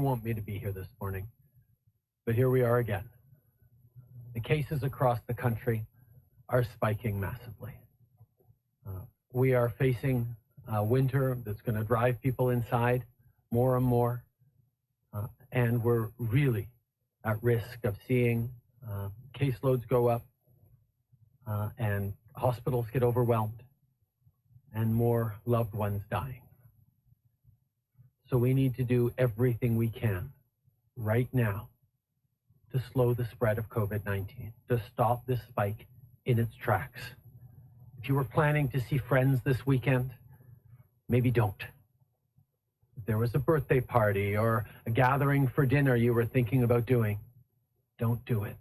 want me to be here this morning, but here we are again. The cases across the country are spiking massively. We are facing a winter that's going to drive people inside more and more, and we're really at risk of seeing caseloads go up and hospitals get overwhelmed and more loved ones dying. So we need to do everything we can right now to slow the spread of COVID-19, to stop this spike in its tracks. If you were planning to see friends this weekend, maybe don't. If there was a birthday party or a gathering for dinner you were thinking about doing, don't do it.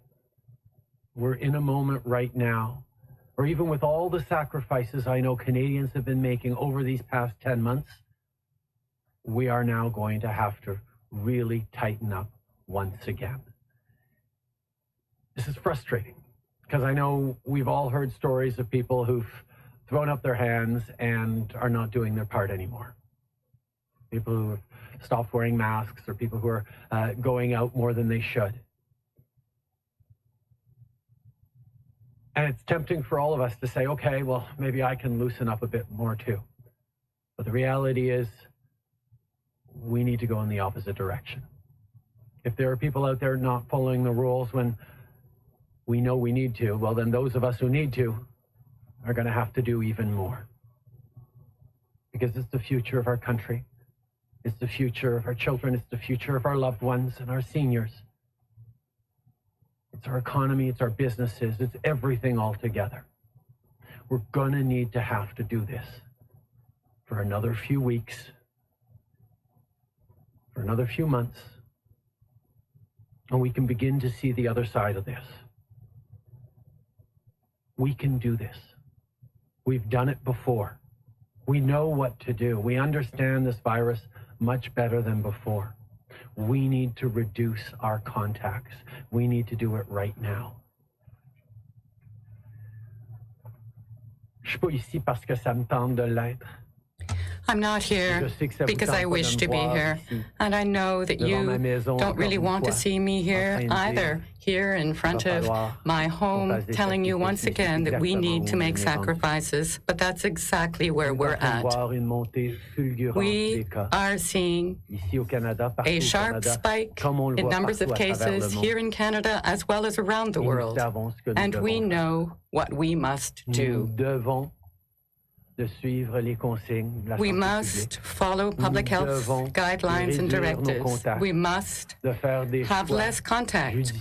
We're in a moment right now, or even with all the sacrifices I know Canadians have been making over these past 10 months, we are now going to have to really tighten up once again. This is frustrating because I know we've all heard stories of people who've thrown up their hands and are not doing their part anymore. People who have stopped wearing masks or people who are going out more than they should. And it's tempting for all of us to say, okay, well, maybe I can loosen up a bit more too. But the reality is we need to go in the opposite direction. If there are people out there not following the rules when we know we need to, well, then those of us who need to are going to have to do even more. Because it's the future of our country. It's the future of our children. It's the future of our loved ones and our seniors. It's our economy. It's our businesses. It's everything all together. We're going to need to have to do this for another few weeks, for another few months, and we can begin to see the other side of this. We can do this. We've done it before. We know what to do. We understand this virus much better than before. We need to reduce our contacts. We need to do it right now. Je suis pas ici parce que ça me tente de l'être. I'm not here because I wish to be here, and I know that you don't really want to see me here either, here in front of my home, telling you once again that we need to make sacrifices, but that's exactly where we're at. We are seeing a sharp spike in numbers of cases here in Canada as well as around the world, and we know what we must do. We must follow public health guidelines and directives. We must have less contact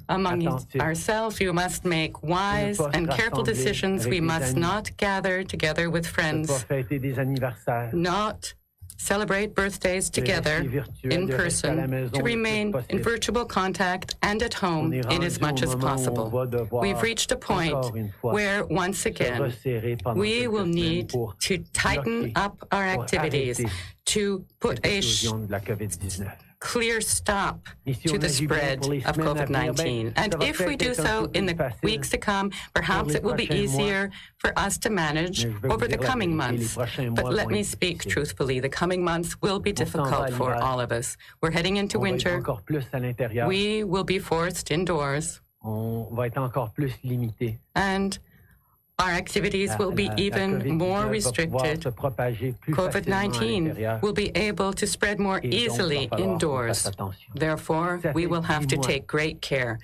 among ourselves. We must make wise and careful decisions. We must not gather together with friends, not celebrate birthdays together in person, to remain in virtual contact and at home in as much as possible. We've reached a point where, once again, we will need to tighten up our activities to put a clear stop to the spread of COVID-19. And if we do so in the weeks to come, perhaps it will be easier for us to manage over the coming months. But let me speak truthfully, the coming months will be difficult for all of us. We're heading into winter. We will be forced indoors. And our activities will be even more restricted. COVID-19 will be able to spread more easily indoors. Therefore, we will have to take great care.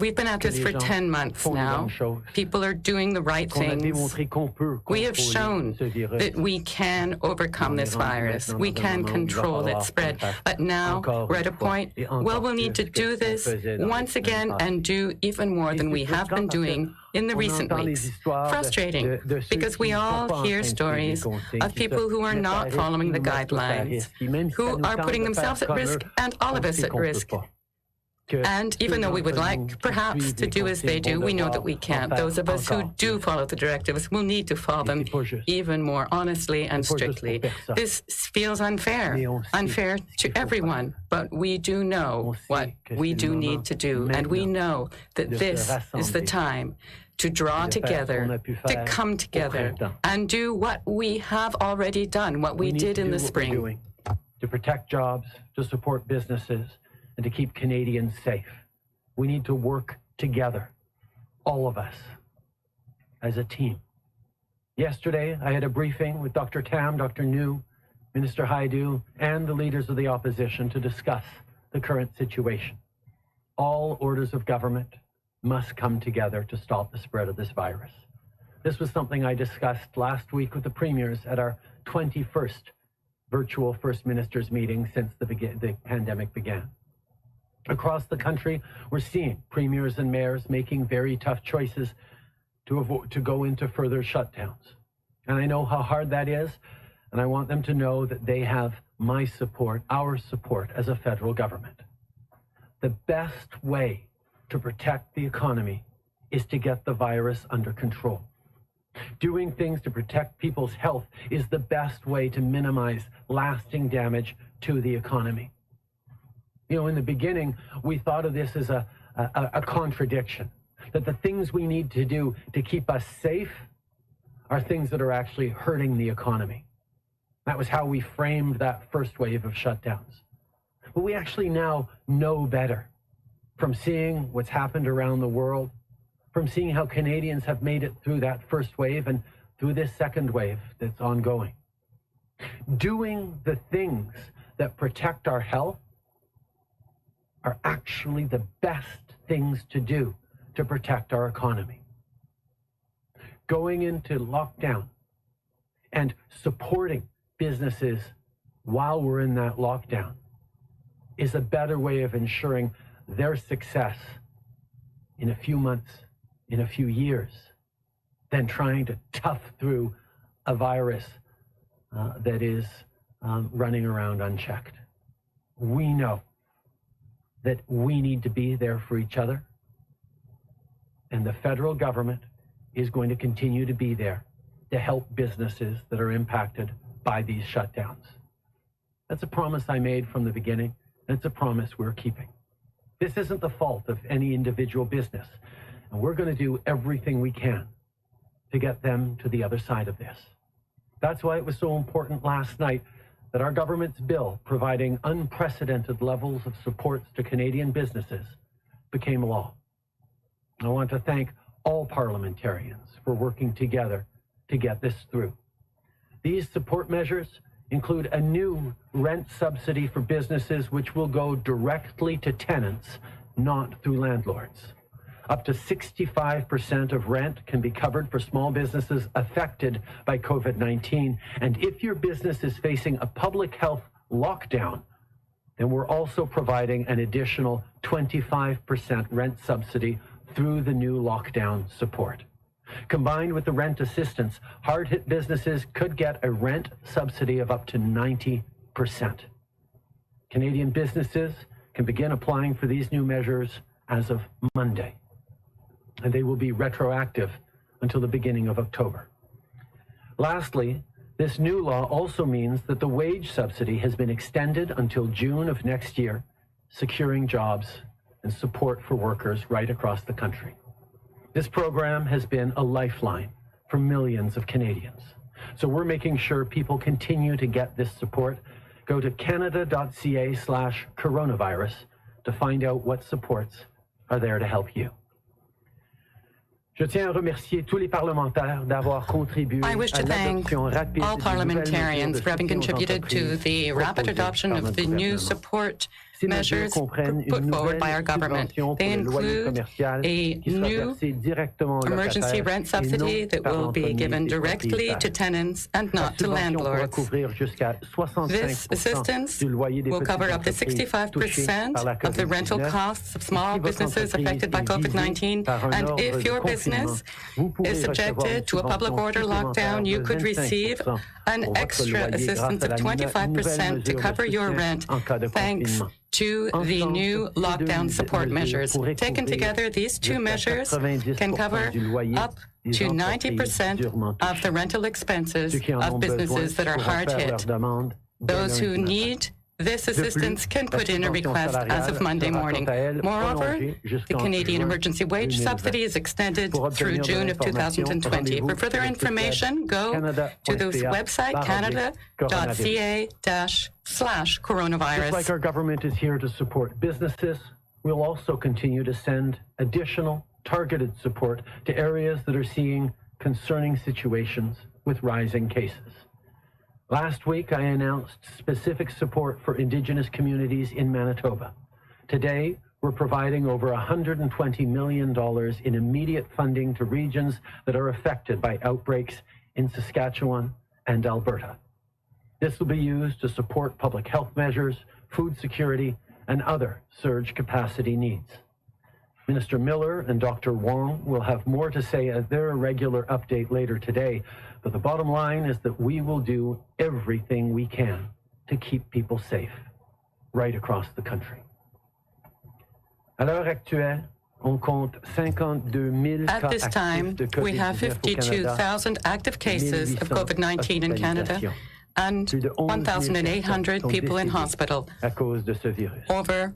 We've been at this for 10 months now. People are doing the right things. We have shown that we can overcome this virus. We can control its spread. But now we're at a point, well, we'll need to do this once again and do even more than we have been doing in the recent weeks. Frustrating, because we all hear stories of people who are not following the guidelines, who are putting themselves at risk and all of us at risk. And even though we would like, perhaps, to do as they do, we know that we can't. Those of us who do follow the directives will need to follow them even more honestly and strictly. This feels unfair to everyone, but we do know what we do need to do, and we know that this is the time to draw together, to come together, and do what we have already done, what we did in the spring. to protect jobs, to support businesses, and to keep Canadians safe. We need to work together, all of us, as a team. Yesterday, I had a briefing with Dr. Tam, Dr. New, Minister Haidu, and the leaders of the opposition to discuss the current situation. All orders of government must come together to stop the spread of this virus. This was something I discussed last week with the premiers at our 21st virtual First Ministers meeting since the pandemic began. Across the country, we're seeing premiers and mayors making very tough choices to go into further shutdowns. And I know how hard that is, and I want them to know that they have my support, our support as a federal government. The best way to protect the economy is to get the virus under control. Doing things to protect people's health is the best way to minimize lasting damage to the economy. You know, in the beginning, we thought of this as a contradiction, that the things we need to do to keep us safe are things that are actually hurting the economy. That was how we framed that first wave of shutdowns. But we actually now know better from seeing what's happened around the world, from seeing how Canadians have made it through that first wave and through this second wave that's ongoing. Doing the things that protect our health are actually the best things to do to protect our economy. Going into lockdown and supporting businesses while we're in that lockdown is a better way of ensuring their success in a few months, in a few years, than trying to tough through a virus that is running around unchecked. We know that we need to be there for each other, and the federal government is going to continue to be there to help businesses that are impacted by these shutdowns. That's a promise I made from the beginning, and it's a promise we're keeping. This isn't the fault of any individual business, and we're going to do everything we can to get them to the other side of this. That's why it was so important last night that our government's bill providing unprecedented levels of supports to Canadian businesses became law. I want to thank all parliamentarians for working together to get this through. These support measures include a new rent subsidy for businesses which will go directly to tenants, not through landlords. Up to 65% of rent can be covered for small businesses affected by COVID-19. And if your business is facing a public health lockdown, then we're also providing an additional 25% rent subsidy through the new lockdown support. Combined with the rent assistance, hard-hit businesses could get a rent subsidy of up to 90%. Canadian businesses can begin applying for these new measures as of Monday, and they will be retroactive until the beginning of October. Lastly, this new law also means that the wage subsidy has been extended until June of next year, securing jobs and support for workers right across the country. This program has been a lifeline for millions of Canadians. So we're making sure people continue to get this support. Go to canada.ca/coronavirus to find out what supports are there to help you. Je tiens à remercier tous les parlementaires d'avoir contribué I wish to thank all parliamentarians for having contributed to the rapid adoption of the new support measures put forward by our government. They include a new emergency rent subsidy that will be given directly to tenants and not to landlords. This assistance will cover up to 65% of the rental costs of small businesses affected by COVID-19. And if your business is subjected to a public order lockdown, you could receive an extra assistance of 25% to cover your rent, thanks to the new lockdown support measures. Taken together, these two measures can cover up to 90% of the rental expenses of businesses that are hard hit. Those who need This assistance can put in a request as of Monday morning. Moreover, the Canadian Emergency Wage Subsidy is extended through June of 2020. For further information, go to the website canada.ca/coronavirus. Just like our government is here to support businesses, we'll also continue to send additional targeted support to areas that are seeing concerning situations with rising cases. Last week, I announced specific support for Indigenous communities in Manitoba. Today, we're providing over $120 million in immediate funding to regions that are affected by outbreaks in Saskatchewan and Alberta. This will be used to support public health measures, food security, and other surge capacity needs. Minister Miller and Dr. Wong will have more to say at their regular update later today, but the bottom line is that we will do everything we can to keep people safe right across the country. À l'heure actuelle, on compte 52,000 cas At this time, we have 52,000 active cases of COVID-19 in Canada and 1,800 people in hospital. Over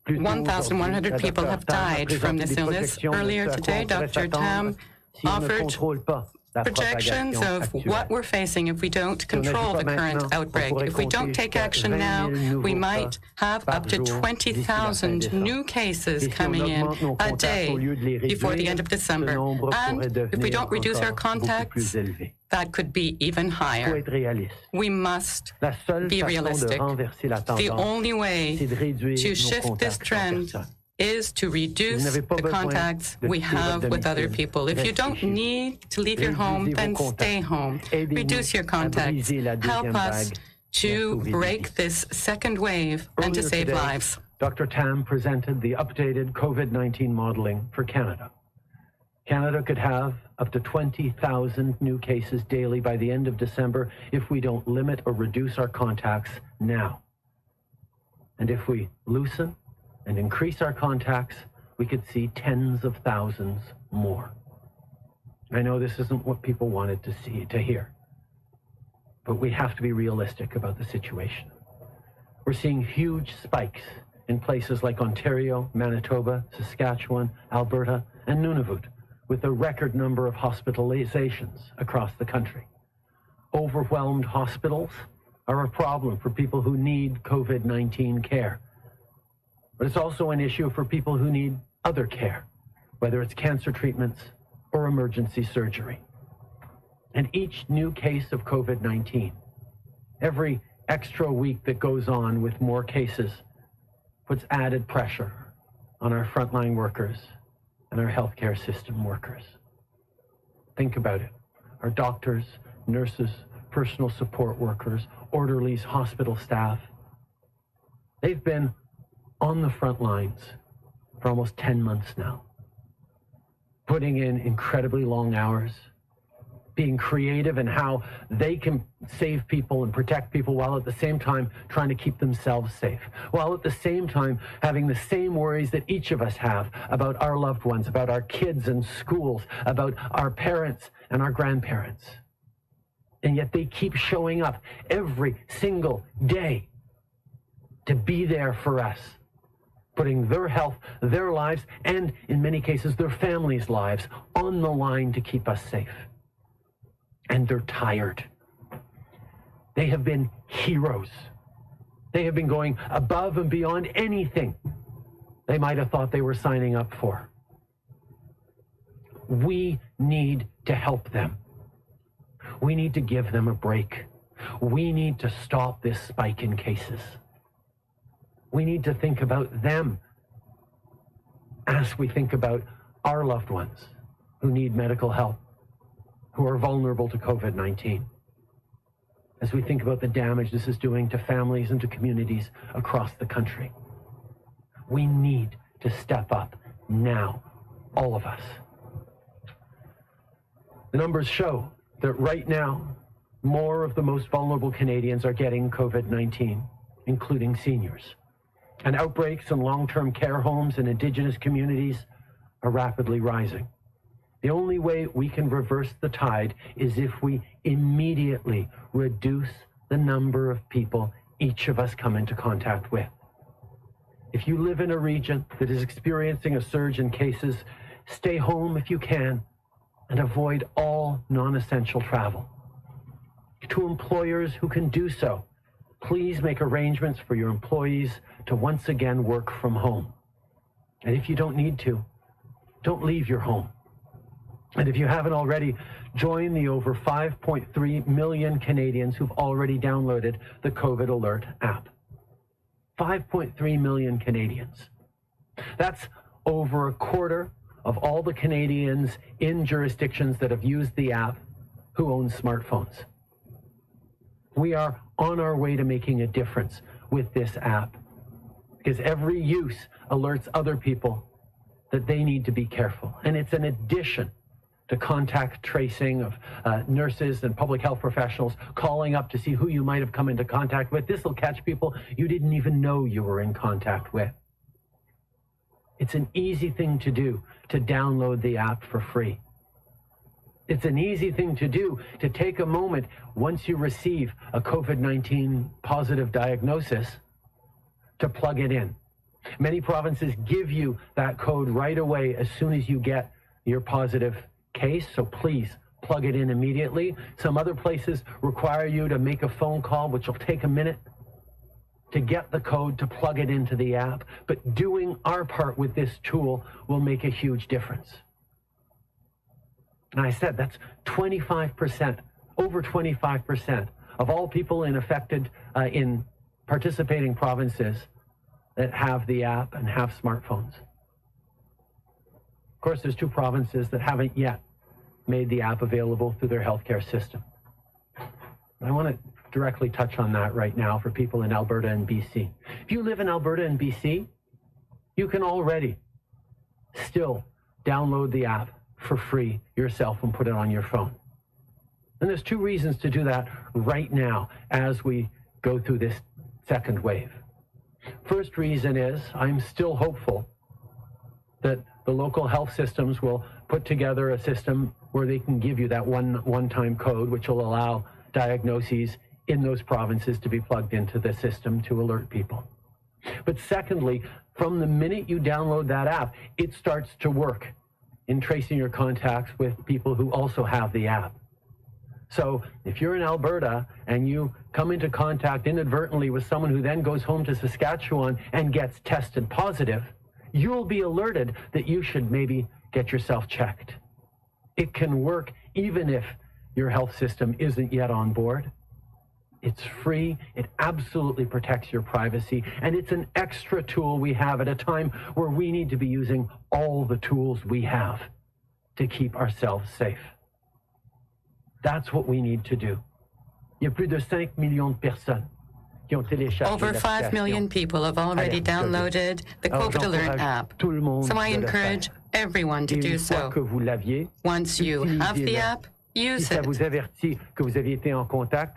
1,100 people have died from this illness. Earlier today, Dr. Tam offered projections of what we're facing if we don't control the current outbreak. If we don't take action now, we might have up to 20,000 new cases coming in a day before the end of December. And if we don't reduce our contacts, that could be even higher. We must be realistic. The only way to shift this trend is to reduce the contacts we have with other people. If you don't need to leave your home, then stay home. Reduce your contacts. Help us to break this second wave and to save lives. Dr. Tam presented the updated COVID-19 modeling for Canada. Canada could have up to 20,000 new cases daily by the end of December if we don't limit or reduce our contacts now. And if we loosen and increase our contacts, we could see tens of thousands more. I know this isn't what people wanted to hear, but we have to be realistic about the situation. We're seeing huge spikes in places like Ontario, Manitoba, Saskatchewan, Alberta, and Nunavut, with a record number of hospitalizations across the country. Overwhelmed hospitals are a problem for people who need COVID-19 care. But it's also an issue for people who need other care, whether it's cancer treatments or emergency surgery. And each new case of COVID-19, every extra week that goes on with more cases, puts added pressure on our frontline workers and our healthcare system workers. Think about it. Our doctors, nurses, personal support workers, orderlies, hospital staff, they've been on the front lines for almost 10 months now, putting in incredibly long hours, being creative in how they can save people and protect people while at the same time trying to keep themselves safe, while at the same time having the same worries that each of us have about our loved ones, about our kids and schools, about our parents and our grandparents. And yet they keep showing up every single day to be there for us, putting their health, their lives, and in many cases, their families' lives on the line to keep us safe. And they're tired. They have been heroes. They have been going above and beyond anything they might have thought they were signing up for. We need to help them. We need to give them a break. We need to stop this spike in cases. We need to think about them as we think about our loved ones who need medical help, who are vulnerable to COVID-19. As we think about the damage this is doing to families and to communities across the country. We need to step up now, all of us. The numbers show that right now, more of the most vulnerable Canadians are getting COVID-19, including seniors. And outbreaks in long-term care homes in Indigenous communities are rapidly rising. The only way we can reverse the tide is if we immediately reduce the number of people each of us come into contact with. If you live in a region that is experiencing a surge in cases, stay home if you can and avoid all non-essential travel. To employers who can do so, please make arrangements for your employees to once again work from home. And if you don't need to, don't leave your home. And if you haven't already, join the over 5.3 million Canadians who've already downloaded the COVID Alert app. 5.3 million Canadians. That's over a quarter of all the Canadians in jurisdictions that have used the app who own smartphones. We are on our way to making a difference with this app because every use alerts other people that they need to be careful. And it's an addition to contact tracing of nurses and public health professionals calling up to see who you might have come into contact with. This will catch people you didn't even know you were in contact with. It's an easy thing to do to download the app for free. It's an easy thing to do to take a moment once you receive a COVID-19 positive diagnosis to plug it in. Many provinces give you that code right away as soon as you get your positive case, so please plug it in immediately. Some other places require you to make a phone call, which will take a minute to get the code to plug it into the app. But doing our part with this tool will make a huge difference. And I said that's 25%, over 25% of all people in participating provinces that have the app and have smartphones. Of course, there's 2 provinces that haven't yet made the app available through their healthcare system. I want to directly touch on that right now for people in Alberta and BC. If you live in Alberta and BC, you can already still download the app for free yourself and put it on your phone. And there's 2 reasons to do that right now as we go through this second wave. First reason is I'm still hopeful that the local health systems will put together a system where they can give you that one-time code, which will allow diagnoses in those provinces to be plugged into the system to alert people. But secondly, from the minute you download that app, it starts to work in tracing your contacts with people who also have the app. So if you're in Alberta and you come into contact inadvertently with someone who then goes home to Saskatchewan and gets tested positive, you'll be alerted that you should maybe get yourself checked. It can work even if your health system isn't yet on board. It's free, it absolutely protects your privacy, and it's an extra tool we have at a time where we need to be using all the tools we have to keep ourselves safe. That's what we need to do. Il y a plus de 5 millions de personnes qui ont téléchargé Over 5 million people have already downloaded the COVID Alert app. So I encourage everyone to do so. Once you have the app, use it.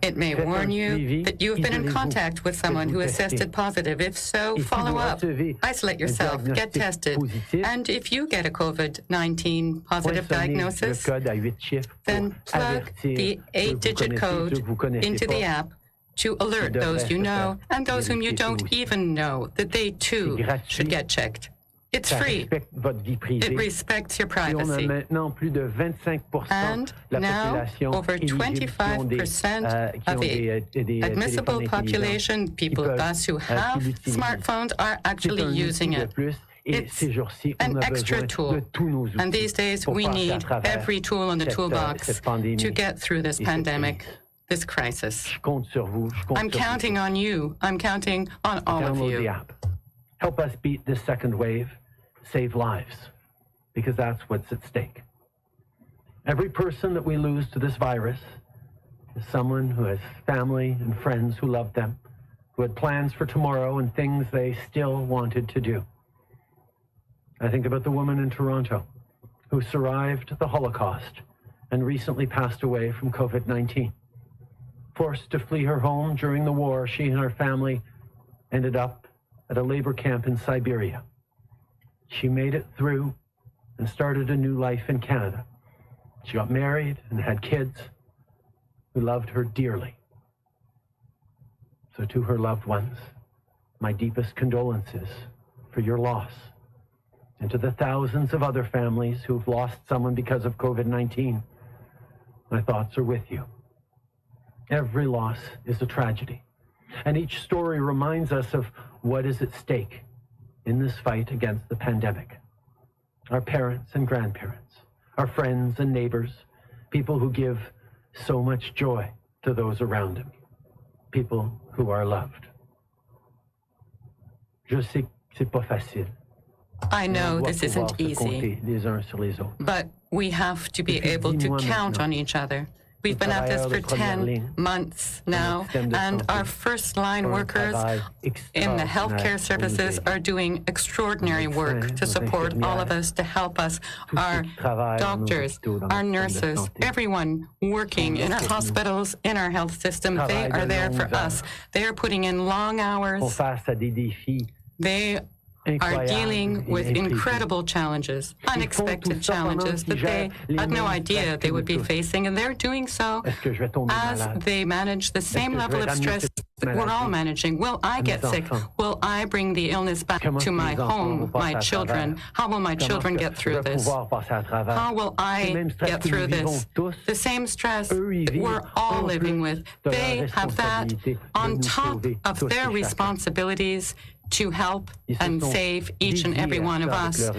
It may warn you that you've been in contact with someone who has tested positive. If so, follow up, isolate yourself, get tested. And if you get a COVID-19 positive diagnosis, then plug the 8-digit code into the app to alert those you know and those whom you don't even know that they too should get checked. It's free. It respects your privacy. And now, over 25% of the admissible population, people of us who have smartphones, are actually using it. It's an extra tool. And these days, we need every tool in the toolbox to get through this pandemic, this crisis. I'm counting on you. I'm counting on all of you. Help us beat this second wave. Save lives, because that's what's at stake. Every person that we lose to this virus is someone who has family and friends who love them, who had plans for tomorrow and things they still wanted to do. I think about the woman in Toronto who survived the Holocaust and recently passed away from COVID-19. Forced to flee her home during the war, she and her family ended up at a labor camp in Siberia. She made it through and started a new life in Canada. She got married and had kids who loved her dearly. So to her loved ones, my deepest condolences for your loss. And to the thousands of other families who've lost someone because of COVID-19, my thoughts are with you. Every loss is a tragedy, and each story reminds us of what is at stake in this fight against the pandemic. Our parents and grandparents, our friends and neighbors, people who give so much joy to those around them, people who are loved. Je sais que c'est pas facile. I know this isn't easy, but we have to be able to count on each other. We've been at this for 10 months now, and our first-line workers in the healthcare services are doing extraordinary work to support all of us, to help us. Our doctors, our nurses, everyone working in our hospitals, in our health system, they are there for us. They are putting in long hours. They are dealing with incredible challenges, unexpected challenges that they had no idea they would be facing, and they're doing so as they manage the same level of stress that we're all managing. Will I get sick? Will I bring the illness back to my home, my children? How will my children get through this? How will I get through this? The same stress that we're all living with, they have that on top of their responsibilities to help and save each and every one of us.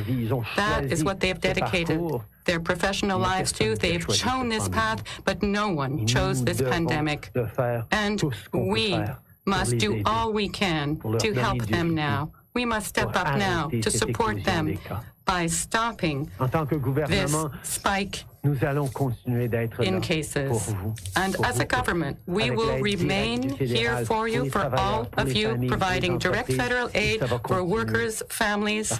That is what they've dedicated their professional lives to. They've shown this path, but no one chose this pandemic. And we must do all we can to help them now. We must step up now to support them by stopping this spike in cases. And as a government, we will remain here for you, for all of you, providing direct federal aid for workers, families,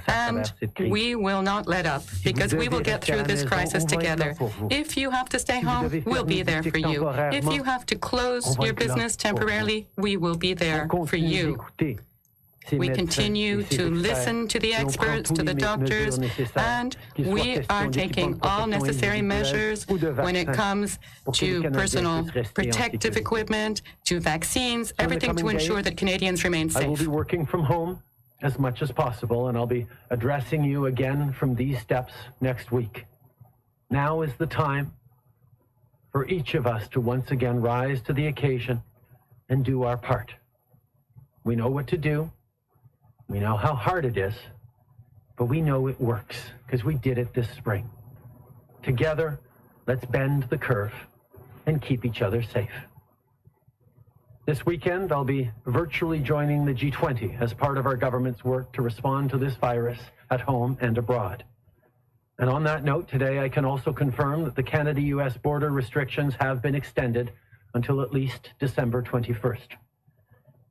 and we will not let up, because we will get through this crisis together. If you have to stay home, we'll be there for you. If you have to close your business temporarily, we will be there for you. We continue to listen to the experts, to the doctors, and we are taking all necessary measures when it comes to personal protective equipment, to vaccines, everything to ensure that Canadians remain safe. I will be working from home as much as possible, and I'll be addressing you again from these steps next week. Now is the time for each of us to once again rise to the occasion and do our part. We know what to do. We know how hard it is, but we know it works because we did it this spring. Together, let's bend the curve and keep each other safe. This weekend, I'll be virtually joining the G20 as part of our government's work to respond to this virus at home and abroad. And on that note, today I can also confirm that the Canada-US border restrictions have been extended until at least December 21st.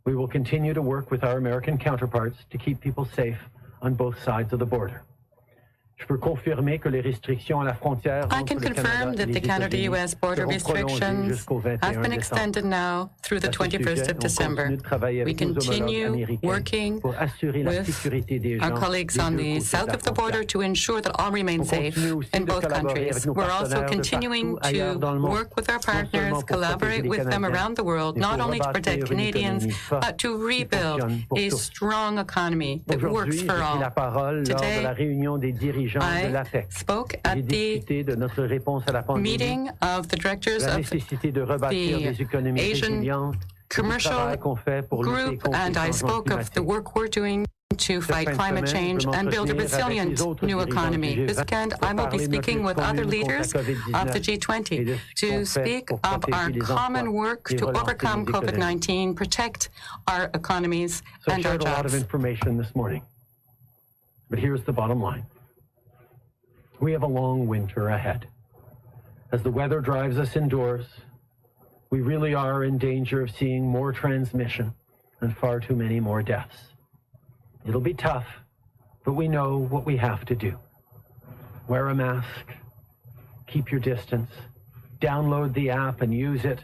We will continue to work with our American counterparts to keep people safe on both sides of the border. I can confirm that the Canada-US border restrictions have been extended now through the 21st of December. We continue working with our colleagues on the south of the border to ensure that all remain safe in both countries. We're also continuing to work with our partners, collaborate with them around the world, not only to protect Canadians, but to rebuild a strong economy that works for all. Today, I spoke at the meeting of the directors of the Asian Commercial Group, and I spoke of the work we're doing to fight climate change and build a resilient new economy. This weekend, I will be speaking with other leaders of the G20 to speak of our common work to overcome COVID-19, protect our economies and our jobs. I shared a lot of information this morning, but here's the bottom line. We have a long winter ahead. As the weather drives us indoors, we really are in danger of seeing more transmission and far too many more deaths. It'll be tough, but we know what we have to do. Wear a mask, keep your distance, download the app and use it,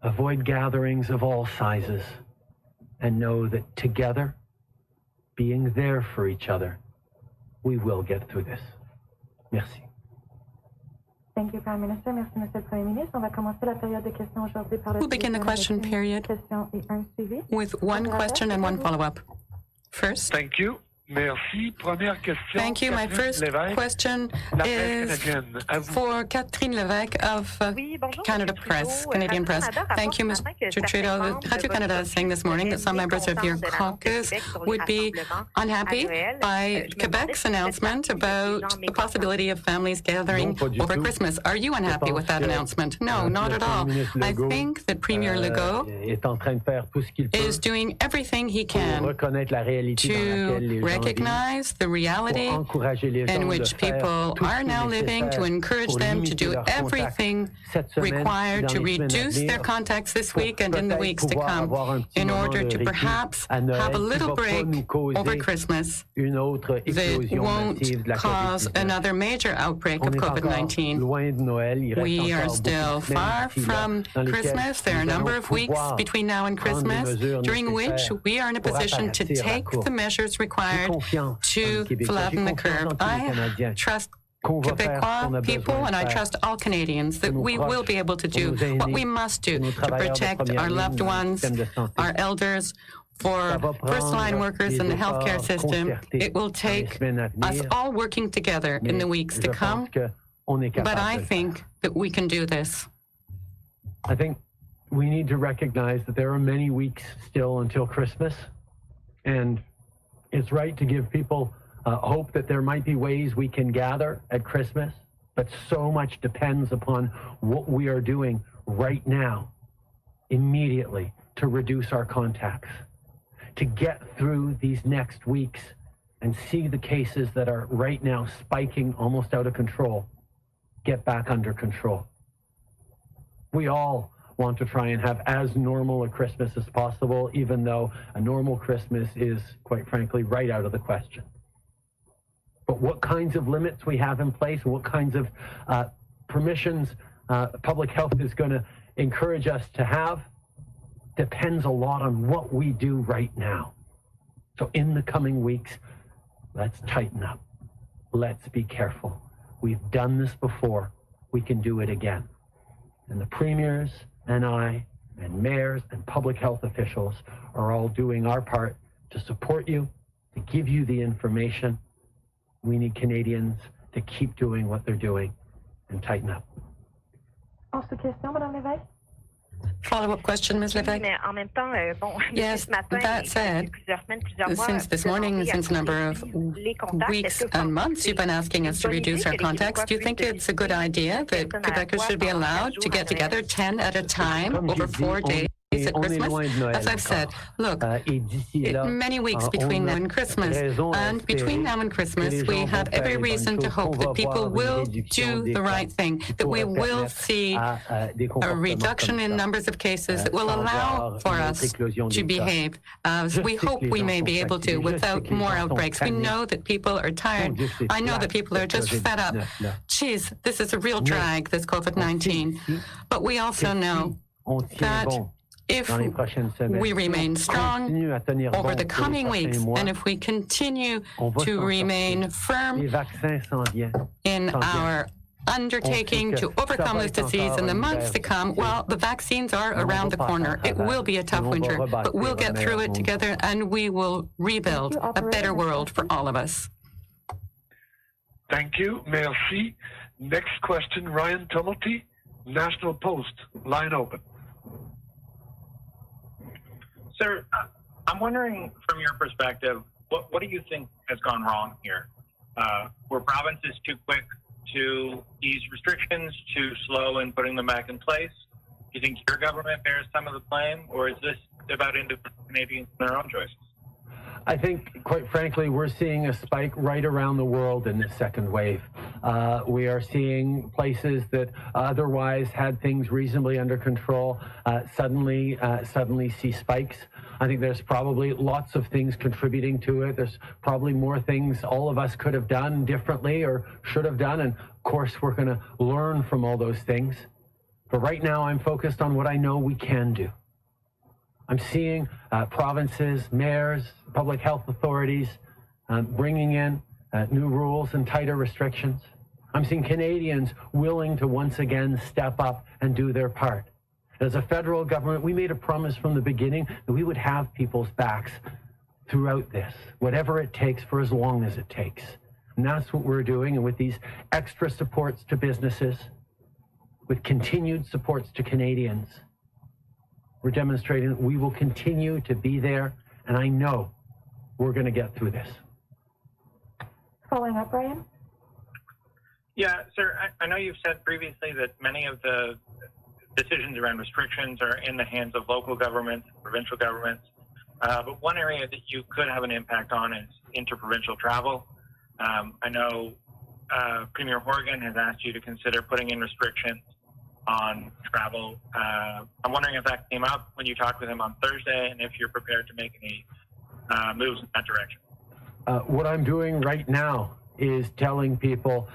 avoid gatherings of all sizes, and know that together, being there for each other, we will get through this. Merci. Thank you, Prime Minister. Merci, Monsieur le Premier ministre. On va commencer la période de questions aujourd'hui par We'll begin the question period with one question and one follow-up. First. Thank you. Merci. Première question. Thank you. My first question is for Catherine Lévesque of Canada Press, Canadian Press. Thank you, Mr. Trudeau. Radio-Canada is saying this morning that some members of your caucus would be unhappy by Quebec's announcement about the possibility of families gathering over Christmas. Are you unhappy with that announcement? No, not at all. I think that Premier Legault is doing everything he can to recognize the reality in which people are now living, to encourage them to do everything required to reduce their contacts this week and in the weeks to come in order to perhaps have a little break over Christmas that won't cause another major outbreak of COVID-19. We are still far from Christmas. There are a number of weeks between now and Christmas during which we are in a position to take the measures required to flatten the curve. I trust Quebecois people and I trust all Canadians that we will be able to do what we must do to protect our loved ones, our elders, for first-line workers in the healthcare system. It will take us all working together in the weeks to come, but I think that we can do this. I think we need to recognize that there are many weeks still until Christmas, and it's right to give people hope that there might be ways we can gather at Christmas, but so much depends upon what we are doing right now, immediately, to reduce our contacts, to get through these next weeks and see the cases that are right now spiking almost out of control get back under control. We all want to try and have as normal a Christmas as possible, even though a normal Christmas is, quite frankly, right out of the question. But what kinds of limits we have in place, what kinds of permissions public health is going to encourage us to have, depends a lot on what we do right now. So in the coming weeks, let's tighten up. Let's be careful. We've done this before. We can do it again. And the premiers and I and mayors and public health officials are all doing our part to support you, to give you the information. We need Canadians to keep doing what they're doing and tighten up. Autre question, Madame Lévesque? Follow-up question, Ms. Lévesque. Yes, that said, since this morning, since a number of weeks and months, you've been asking us to reduce our contacts. Do you think it's a good idea that Quebecers should be allowed to get together 10 at a time over 4 days at Christmas? As I've said, look, many weeks between now and Christmas, and between now and Christmas, we have every reason to hope that people will do the right thing, that we will see a reduction in numbers of cases that will allow for us to behave as we hope we may be able to without more outbreaks. We know that people are tired. I know that people are just fed up. Geez, this is a real drag, this COVID-19. But we also know that if we remain strong over the coming weeks, and if we continue to remain firm in our undertaking to overcome this disease in the months to come, well, the vaccines are around the corner. It will be a tough winter, but we'll get through it together and we will rebuild a better world for all of us. Thank you. Merci. Next question, Ryan Tumulty, National Post. Line open. Sir, I'm wondering from your perspective, what do you think has gone wrong here? Were provinces too quick to ease restrictions, too slow in putting them back in place? Do you think your government bears some of the blame, or is this about individual Canadians and their own choices? I think, quite frankly, we're seeing a spike right around the world in this second wave. We are seeing places that otherwise had things reasonably under control suddenly see spikes. I think there's probably lots of things contributing to it. There's probably more things all of us could have done differently or should have done. And of course, we're going to learn from all those things. But right now, I'm focused on what I know we can do. I'm seeing provinces, mayors, public health authorities bringing in new rules and tighter restrictions. I'm seeing Canadians willing to once again step up and do their part. As a federal government, we made a promise from the beginning that we would have people's backs throughout this, whatever it takes for as long as it takes. And that's what we're doing. And with these extra supports to businesses, with continued supports to Canadians, we're demonstrating that we will continue to be there. And I know we're going to get through this. Following up, Ryan? Yeah, sir, I know you've said previously that many of the decisions around restrictions are in the hands of local governments, provincial governments. But one area that you could have an impact on is interprovincial travel. I know Premier Horgan has asked you to consider putting in restrictions on travel. I'm wondering if that came up when you talked with him on Thursday and if you're prepared to make any moves in that direction. What I'm doing right now is telling people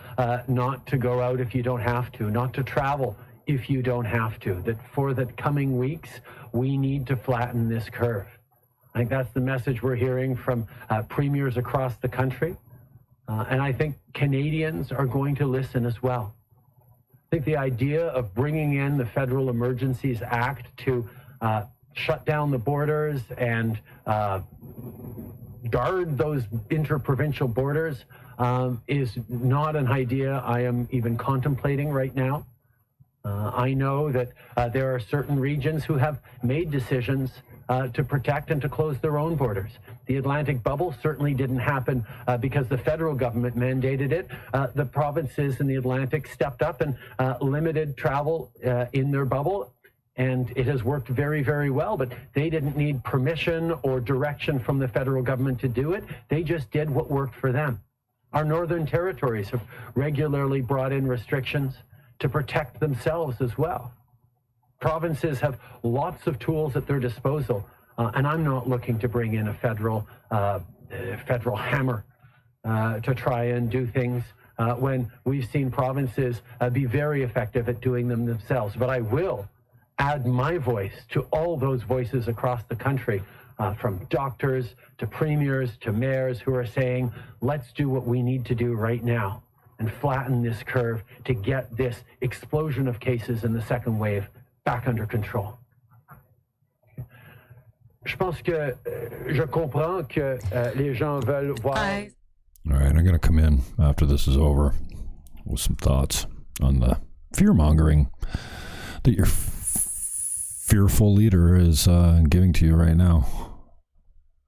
not to go out if you don't have to, not to travel if you don't have to, that for the coming weeks, we need to flatten this curve. I think that's the message we're hearing from premiers across the country. And I think Canadians are going to listen as well. I think the idea of bringing in the Federal Emergencies Act to shut down the borders and guard those interprovincial borders is not an idea I am even contemplating right now. I know that there are certain regions who have made decisions to protect and to close their own borders. The Atlantic bubble certainly didn't happen because the federal government mandated it. The provinces in the Atlantic stepped up and limited travel in their bubble, and it has worked very, very well, but they didn't need permission or direction from the federal government to do it. They just did what worked for them. Our northern territories have regularly brought in restrictions to protect themselves as well. Provinces have lots of tools at their disposal, and I'm not looking to bring in a federal hammer to try and do things when we've seen provinces be very effective at doing them themselves. But I will add my voice to all those voices across the country, from doctors to premiers to mayors who are saying, let's do what we need to do right now and flatten this curve to get this explosion of cases in the second wave back under control. Je pense que je comprends que les gens veulent voir. All right, I'm going to come in after this is over with some thoughts on the fear-mongering that your fearful leader is giving to you right now.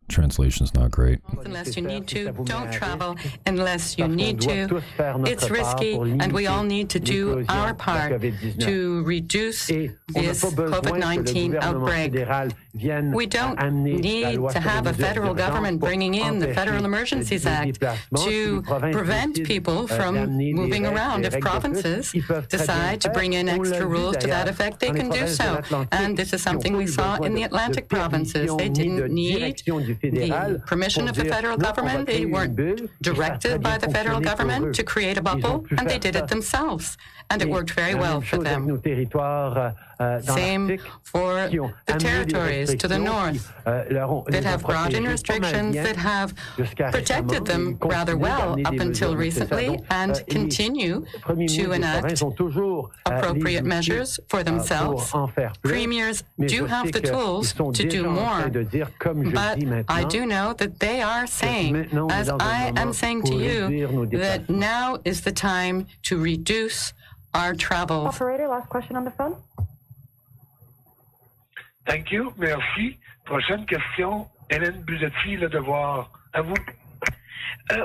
Translation's not great. Unless you need to, don't travel unless you need to. It's risky, and we all need to do our part to reduce this COVID-19 outbreak. We don't need to have a federal government bringing in the Federal Emergencies Act to prevent people from moving around. If provinces decide to bring in extra rules to that effect, they can do so. And this is something we saw in the Atlantic provinces. They didn't need the permission of the federal government. They weren't directed by the federal government to create a bubble, and they did it themselves. And it worked very well for them. Same for the territories to the north that have brought in restrictions that have protected them rather well up until recently and continue to enact appropriate measures for themselves. Premiers do have the tools to do more, but I do know that they are saying, as I am saying to you, that now is the time to reduce our travel. Operator, last question on the phone. Thank you. Merci. Prochaine question. Hélène Buzetti, Le Devoir. À vous.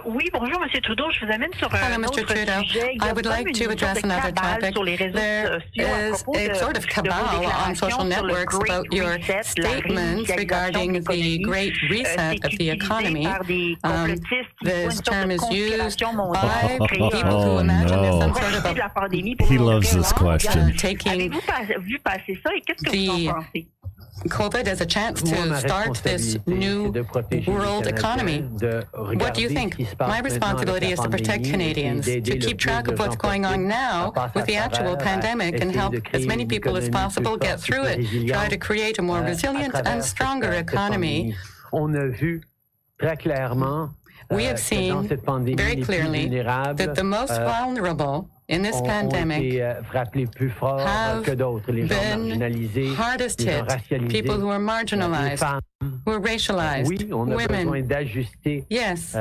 Oui, bonjour, Monsieur Trudeau. Je vous amène sur Hello, un Mr. autre Trudeau. sujet. I would like to address another topic. There is a sort of cabal on social networks about your statements regarding the Great Reset of the economy. This term is used by people who imagine there's some sort of a He loves this question. taking the COVID as a chance to start this new world economy. What do you think? My responsibility is to protect Canadians, to keep track of what's going on now with the actual pandemic and help as many people as possible get through it, try to create a more resilient and stronger economy. We have seen very clearly that the most vulnerable in this pandemic have been hardest hit, people who are marginalized, who are racialized, women. Yes,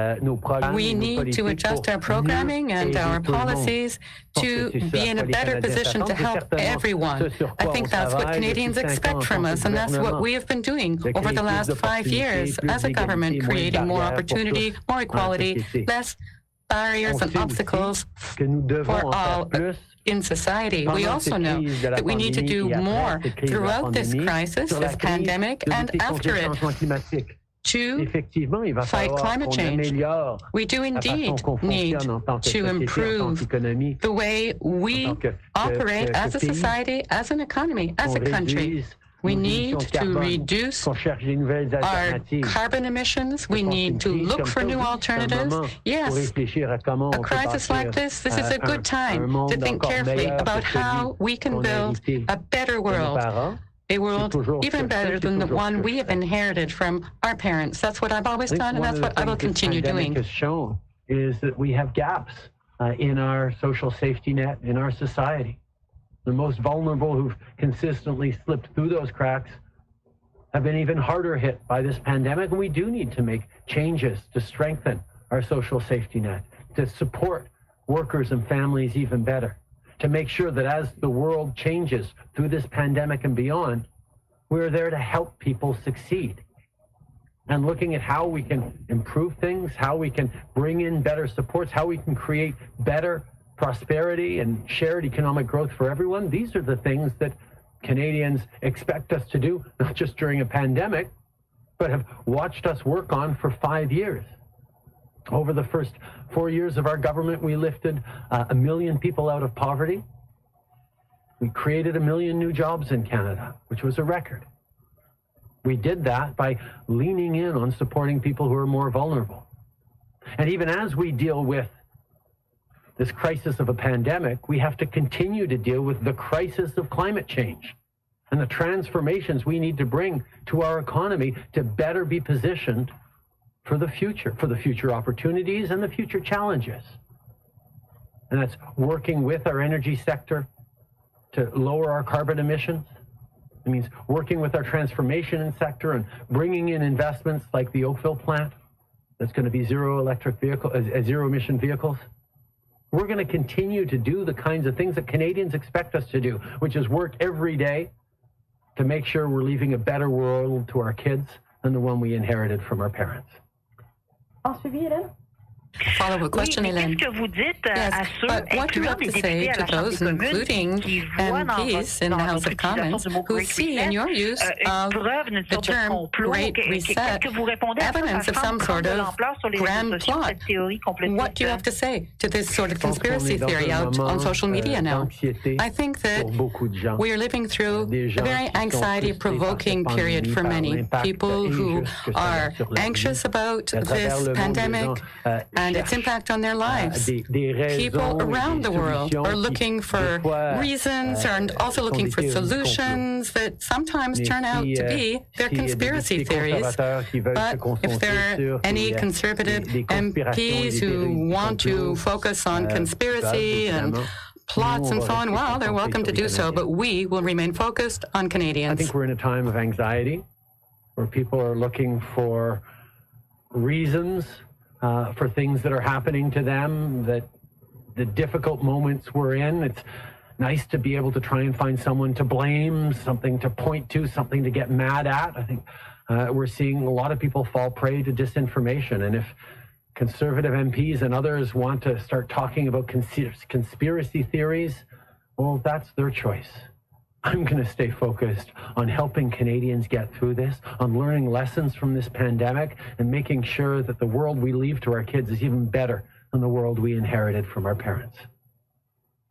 we need to adjust our programming and our policies to be in a better position to help everyone. I think that's what Canadians expect from us, and that's what we have been doing over the last 5 years as a government, creating more opportunity, more equality, less barriers and obstacles for all in society. We also know that we need to do more throughout this crisis, this pandemic, and after it to fight climate change. We do indeed need to improve the way we operate as a society, as an economy, as a country. We need to reduce our carbon emissions. We need to look for new alternatives. Yes, a crisis like this is a good time to think carefully about how we can build a better world, a world even better than the one we have inherited from our parents. That's what I've always done, and that's what I will continue doing. Has shown is that we have gaps in our social safety net, in our society. The most vulnerable who've consistently slipped through those cracks have been even harder hit by this pandemic. And we do need to make changes to strengthen our social safety net, to support workers and families even better, to make sure that as the world changes through this pandemic and beyond, we're there to help people succeed. And looking at how we can improve things, how we can bring in better supports, how we can create better prosperity and shared economic growth for everyone. These are the things that Canadians expect us to do, not just during a pandemic, but have watched us work on for 5 years. Over the first 4 years of our government, we lifted 1 million people out of poverty. We created 1 million new jobs in Canada, which was a record. We did that by leaning in on supporting people who are more vulnerable. And even as we deal with this crisis of a pandemic, we have to continue to deal with the crisis of climate change and the transformations we need to bring to our economy to better be positioned for the future opportunities and the future challenges. And that's working with our energy sector to lower our carbon emissions. It means working with our transformation sector and bringing in investments like the Oakville plant that's going to be zero emission vehicles. We're going to continue to do the kinds of things that Canadians expect us to do, which is work every day to make sure we're leaving a better world to our kids than the one we inherited from our parents. En suivi, Hélène? Follow-up question, Hélène. Qu'est-ce que vous dites Yes, but what do you have to say to those, including MPs in the House of Commons, who see in your use of the term Great Reset evidence of some sort of grand plot? What do you have to say to this sort of conspiracy theory out on social media now? I think that we are living through a very anxiety-provoking period for many people who are anxious about this pandemic and its impact on their lives. People around the world are looking for reasons and also looking for solutions that sometimes turn out to be their conspiracy theories. But if there are any conservative MPs who want to focus on conspiracy and plots and so on, well, they're welcome to do so, but we will remain focused on Canadians. I think we're in a time of anxiety where people are looking for reasons for things that are happening to them, that the difficult moments we're in. It's nice to be able to try and find someone to blame, something to point to, something to get mad at. I think we're seeing a lot of people fall prey to disinformation. And if conservative MPs and others want to start talking about conspiracy theories, well, that's their choice. I'm going to stay focused on helping Canadians get through this, on learning lessons from this pandemic, and making sure that the world we leave to our kids is even better than the world we inherited from our parents.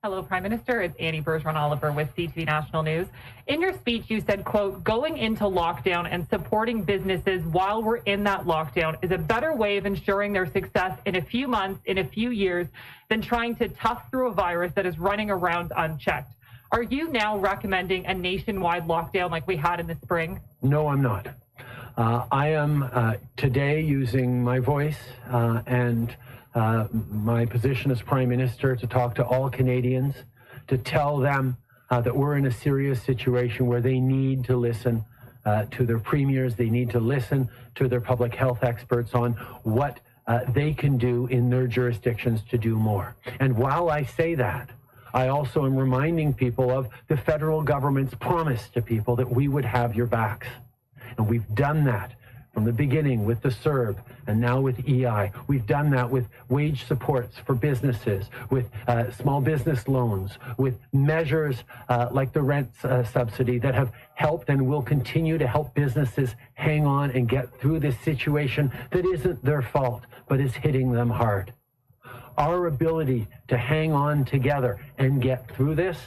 Hello, Prime Minister. It's Annie Bergeron-Oliver with CTV National News. In your speech, you said, quote, going into lockdown and supporting businesses while we're in that lockdown is a better way of ensuring their success in a few months, in a few years, than trying to tough through a virus that is running around unchecked. Are you now recommending a nationwide lockdown like we had in the spring? No, I'm not. I am today using my voice and my position as Prime Minister to talk to all Canadians, to tell them that we're in a serious situation where they need to listen to their premiers, they need to listen to their public health experts on what they can do in their jurisdictions to do more. And while I say that, I also am reminding people of the federal government's promise to people that we would have your backs. And we've done that from the beginning with the CERB and now with EI. We've done that with wage supports for businesses, with small business loans, with measures like the rent subsidy that have helped and will continue to help businesses hang on and get through this situation that isn't their fault, but is hitting them hard. Our ability to hang on together and get through this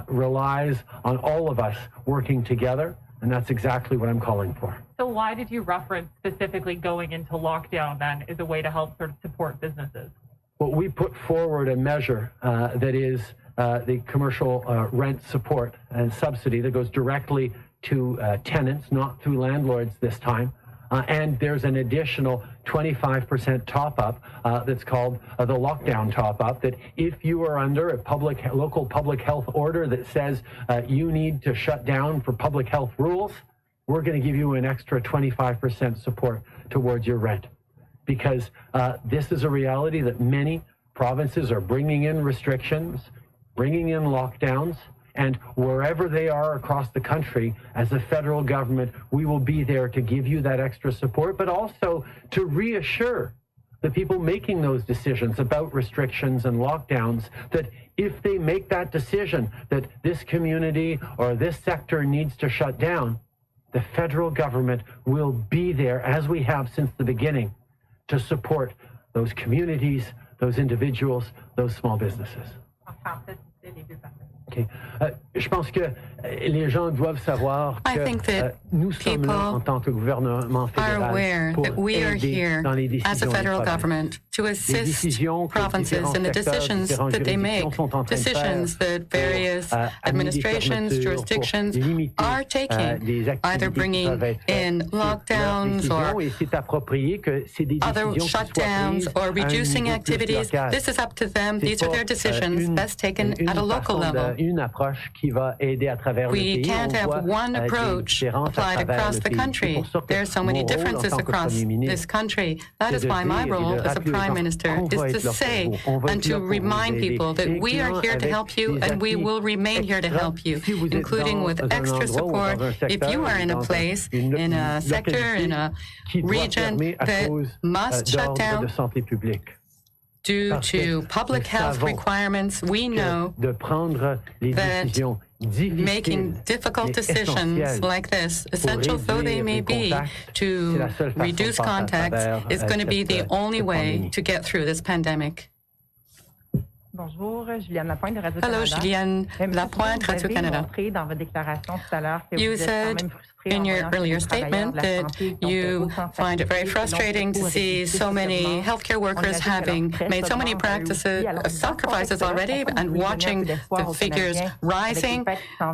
relies on all of us working together, and that's exactly what I'm calling for. So why did you reference specifically going into lockdown then as a way to help sort of support businesses? Well, we put forward a measure that is the commercial rent support and subsidy that goes directly to tenants, not through landlords this time. And there's an additional 25% top-up that's called the lockdown top-up, that if you are under a local public health order that says you need to shut down for public health rules, we're going to give you an extra 25% support towards your rent. Because this is a reality that many provinces are bringing in restrictions, bringing in lockdowns, and wherever they are across the country, as a federal government, we will be there to give you that extra support, but also to reassure the people making those decisions about restrictions and lockdowns that if they make that decision that this community or this sector needs to shut down, the federal government will be there, as we have since the beginning, to support those communities, those individuals, those small businesses. Okay. Je pense que les gens doivent savoir que nous sommes là en tant que gouvernement fédéral pour aider dans les décisions des provinces. To assist provinces in the decisions that they make, decisions that various administrations, jurisdictions are taking, either bringing in lockdowns or other shutdowns or reducing activities. This is up to them. These are their decisions, best taken at a local level. We can't have one approach applied across the country. There are so many differences across this country. That is why my role as a Prime Minister is to say and to remind people that we are here to help you and we will remain here to help you, including with extra support if you are in a place, in a sector, in a region that must shut down due to public health requirements. We know that making difficult decisions like this, essential though they may be, to reduce contacts is going to be the only way to get through this pandemic. Bonjour, Juliane Lapointe de Radio-Canada. Hello, Juliane Lapointe, Radio-Canada. You said in your earlier statement that you find it very frustrating to see so many healthcare workers having made so many sacrifices already and watching the figures rising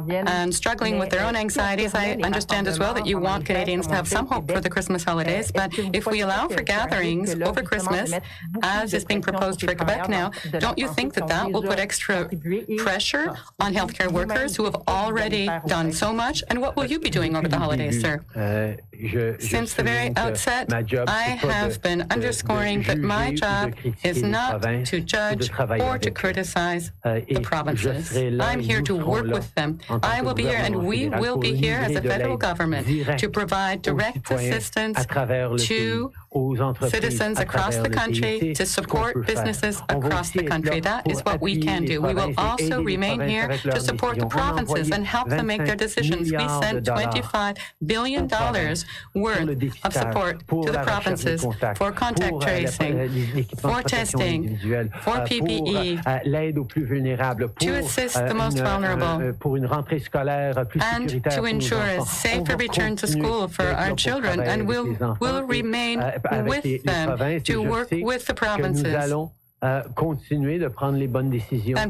and struggling with their own anxieties. I understand as well that you want Canadians to have some hope for the Christmas holidays, but if we allow for gatherings over Christmas, as is being proposed for Quebec now, don't you think that that will put extra pressure on healthcare workers who have already done so much? And what will you be doing over the holidays, sir? Since the very outset, I have been underscoring that my job is not to judge or to criticize the provinces. I'm here to work with them. I will be here and we will be here as a federal government to provide direct assistance to citizens across the country, to support businesses across the country. That is what we can do. We will also remain here to support the provinces and help them make their decisions. We sent $25 billion worth of support to the provinces for contact tracing, for testing, for PPE, to assist the most vulnerable, and to ensure a safer return to school for our children. And we'll remain with them to work with the provinces. And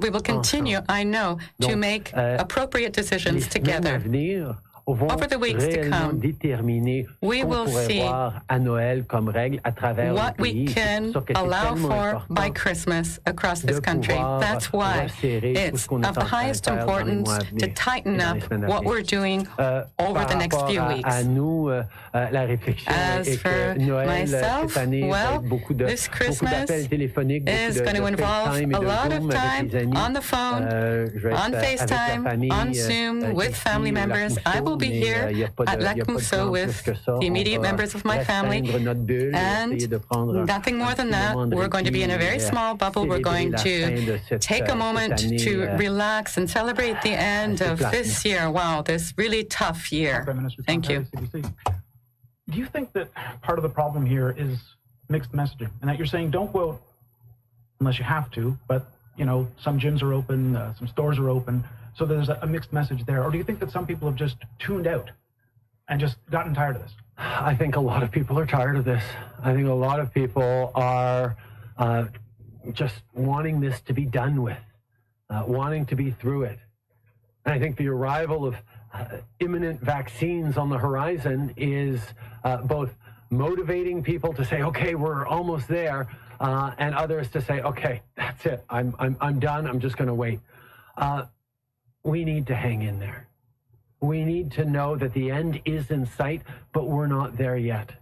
we will continue, I know, to make appropriate decisions together. Over the weeks to come, we will see what we can allow for by Christmas across this country. That's why it's of the highest importance to tighten up what we're doing over the next few weeks. As for myself, well, this Christmas is going to involve a lot of time on the phone, on FaceTime, on Zoom with family members. I will be here at Lac Mousseau with the immediate members of my family, and nothing more than that. We're going to be in a very small bubble. We're going to take a moment to relax and celebrate the end of this year. Wow, this really tough year. Thank you. Do you think that part of the problem here is mixed messaging, and that you're saying don't go out unless you have to, but some gyms are open, some stores are open, so there's a mixed message there? Or do you think that some people have just tuned out and just gotten tired of this? I think a lot of people are tired of this. I think a lot of people are just wanting this to be done with, wanting to be through it. And I think the arrival of imminent vaccines on the horizon is both motivating people to say, okay, we're almost there, and others to say, okay, that's it, I'm done, I'm just going to wait. We need to hang in there. We need to know that the end is in sight, but we're not there yet.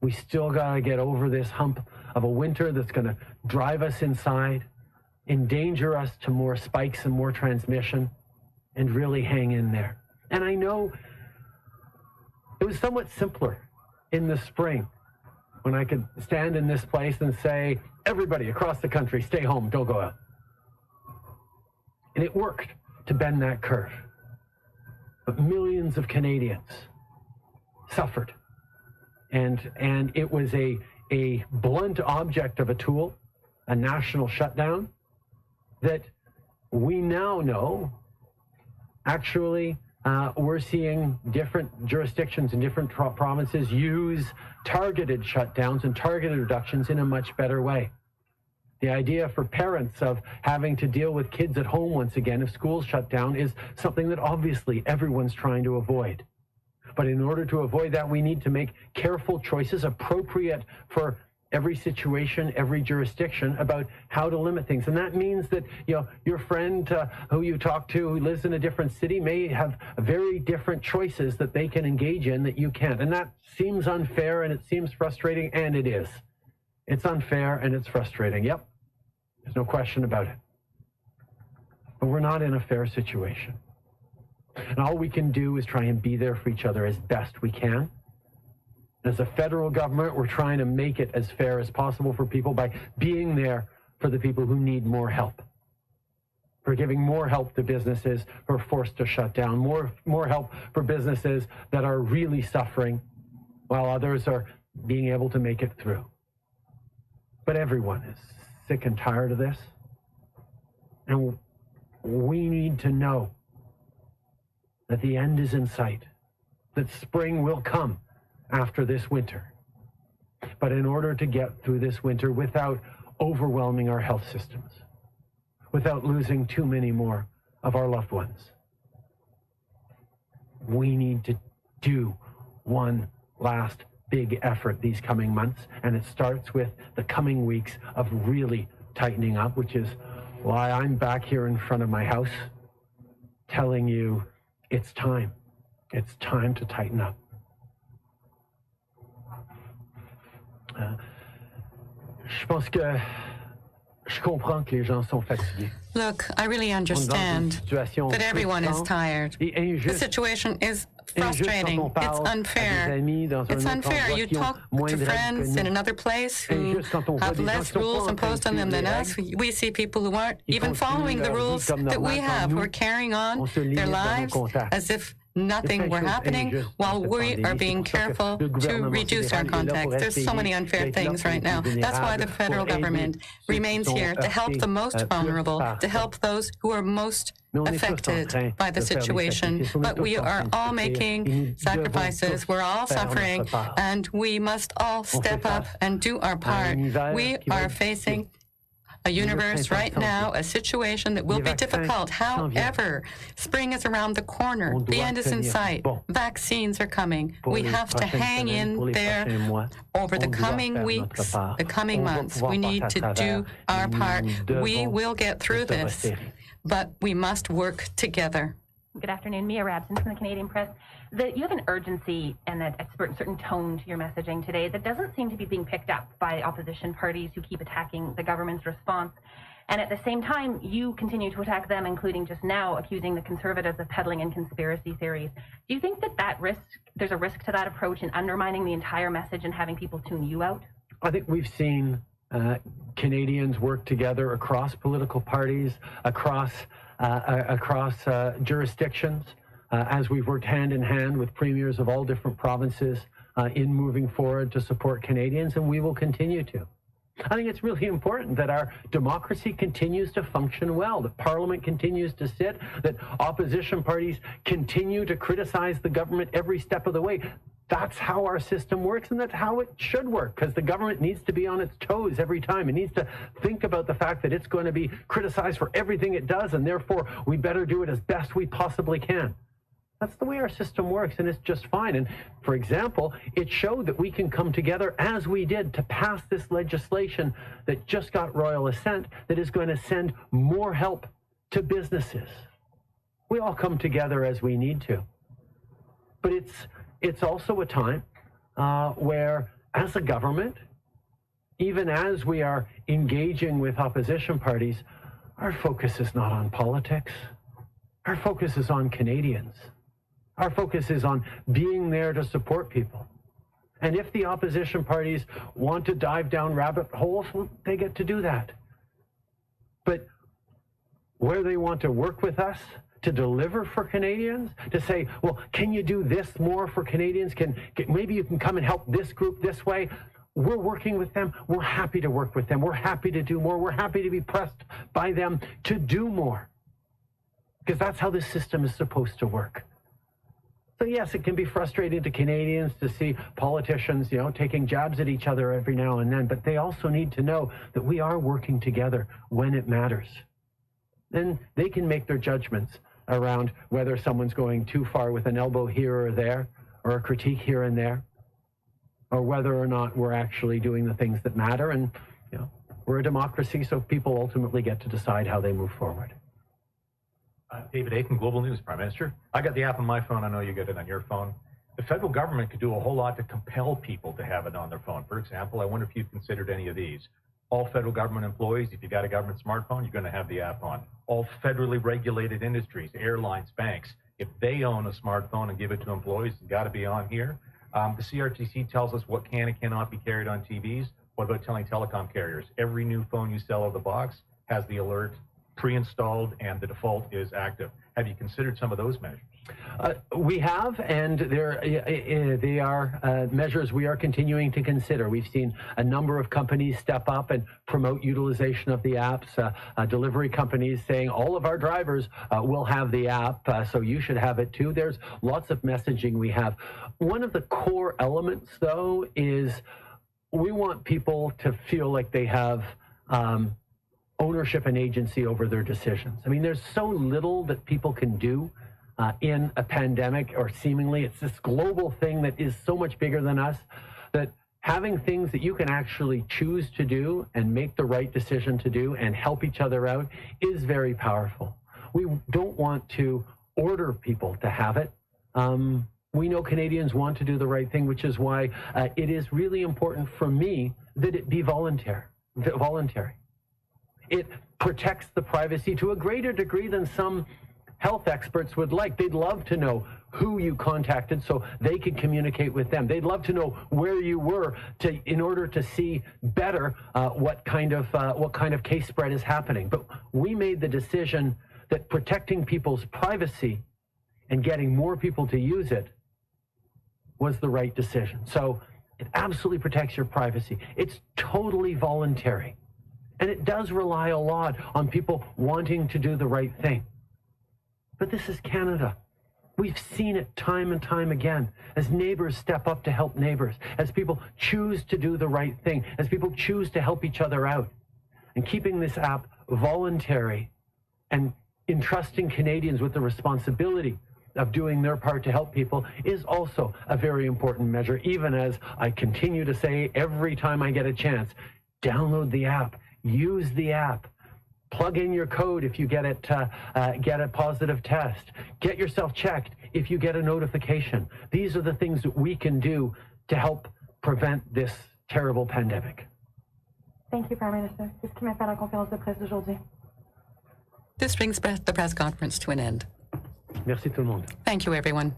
We still got to get over this hump of a winter that's going to drive us inside, endanger us to more spikes and more transmission, and really hang in there. And I know it was somewhat simpler in the spring when I could stand in this place and say, everybody across the country, stay home, don't go out. And it worked to bend that curve. But millions of Canadians suffered. And it was a blunt object of a tool, a national shutdown, that we now know actually we're seeing different jurisdictions and different provinces use targeted shutdowns and targeted reductions in a much better way. The idea for parents of having to deal with kids at home once again if schools shut down is something that obviously everyone's trying to avoid. But in order to avoid that, we need to make careful choices appropriate for every situation, every jurisdiction about how to limit things. And that means that, your friend who you talk to who lives in a different city may have very different choices that they can engage in that you can't. And that seems unfair and it seems frustrating, and it is. It's unfair and it's frustrating. Yep. There's no question about it. But we're not in a fair situation. And all we can do is try and be there for each other as best we can. As a federal government, we're trying to make it as fair as possible for people by being there for the people who need more help. For giving more help to businesses who are forced to shut down, more help for businesses that are really suffering, while others are being able to make it through. But everyone is sick and tired of this. And we need to know that the end is in sight, that spring will come after this winter. But in order to get through this winter without overwhelming our health systems, without losing too many more of our loved ones, we need to do one last big effort these coming months, and it starts with the coming weeks of really tightening up, which is why I'm back here in front of my house telling you it's time. It's time to tighten up. Je pense que je comprends que les gens sont fatigués. Look, I really understand that everyone is tired. The situation is frustrating. It's unfair. It's unfair. You talk to friends in another place who have less rules imposed on them than us. We see people who aren't even following the rules that we have, who are carrying on their lives as if nothing were happening while we are being careful to reduce our contacts. There's so many unfair things right now. That's why the federal government remains here, to help the most vulnerable, to help those who are most affected by the situation. But we are all making sacrifices. We're all suffering, and we must all step up and do our part. We are facing a universe right now, a situation that will be difficult. However, spring is around the corner. The end is in sight. Vaccines are coming. We have to hang in there over the coming weeks, the coming months. We need to do our part. We will get through this, but we must work together. Good afternoon. Mia Rabson from the Canadian Press. You have an urgency and a certain tone to your messaging today that doesn't seem to be being picked up by opposition parties who keep attacking the government's response. And at the same time, you continue to attack them, including just now accusing the Conservatives of peddling in conspiracy theories. Do you think that there's a risk to that approach in undermining the entire message and having people tune you out? I think we've seen Canadians work together across political parties, across jurisdictions, as we've worked hand in hand with premiers of all different provinces in moving forward to support Canadians, and we will continue to. I think it's really important that our democracy continues to function well, that Parliament continues to sit, that opposition parties continue to criticize the government every step of the way. That's how our system works, and that's how it should work, because the government needs to be on its toes every time. It needs to think about the fact that it's going to be criticized for everything it does, and therefore we better do it as best we possibly can. That's the way our system works, and it's just fine. And for example, it showed that we can come together as we did to pass this legislation that just got royal assent that is going to send more help to businesses. We all come together as we need to. But it's also a time where, as a government, even as we are engaging with opposition parties, our focus is not on politics. Our focus is on Canadians. Our focus is on being there to support people. And if the opposition parties want to dive down rabbit holes, well, they get to do that. But where they want to work with us to deliver for Canadians, to say, well, can you do this more for Canadians? Maybe you can come and help this group this way. We're working with them. We're happy to work with them. We're happy to do more. We're happy to be pressed by them to do more. Because that's how this system is supposed to work. So yes, it can be frustrating to Canadians to see politicians, taking jabs at each other every now and then, but they also need to know that we are working together when it matters. Then they can make their judgments around whether someone's going too far with an elbow here or there, or a critique here and there, or whether or not we're actually doing the things that matter. And we're a democracy, so people ultimately get to decide how they move forward. David Aiken, Global News. Prime Minister, I got the app on my phone. I know you get it on your phone. The federal government could do a whole lot to compel people to have it on their phone. For example, I wonder if you've considered any of these. All federal government employees, if you've got a government smartphone, you're going to have the app on. All federally regulated industries, airlines, banks, if they own a smartphone and give it to employees, it's got to be on here. The CRTC tells us what can and cannot be carried on TVs. What about telling telecom carriers? Every new phone you sell out of the box has the alert pre-installed and the default is active. Have you considered some of those measures? We have, and they are measures we are continuing to consider. We've seen a number of companies step up and promote utilization of the apps, delivery companies saying all of our drivers will have the app, so you should have it too. There's lots of messaging we have. One of the core elements, though, is we want people to feel like they have ownership and agency over their decisions. I mean, there's so little that people can do in a pandemic, or seemingly it's this global thing that is so much bigger than us, that having things that you can actually choose to do and make the right decision to do and help each other out is very powerful. We don't want to order people to have it. We know Canadians want to do the right thing, which is why it is really important for me that it be voluntary. It protects the privacy to a greater degree than some health experts would like. They'd love to know who you contacted so they could communicate with them. They'd love to know where you were in order to see better what kind of case spread is happening. But we made the decision that protecting people's privacy and getting more people to use it was the right decision. So it absolutely protects your privacy. It's totally voluntary. And it does rely a lot on people wanting to do the right thing. But this is Canada. We've seen it time and time again as neighbors step up to help neighbors, as people choose to do the right thing, as people choose to help each other out. And keeping this app voluntary and entrusting Canadians with the responsibility of doing their part to help people is also a very important measure, even as I continue to say every time I get a chance, download the app, use the app, plug in your code if you get a positive test, get yourself checked if you get a notification. These are the things that we can do to help prevent this terrible pandemic. Thank you, Prime Minister. C'est ce qui m'a fait la conférence de presse d'aujourd'hui. This brings the press conference to an end. Merci tout le monde. Thank you, everyone.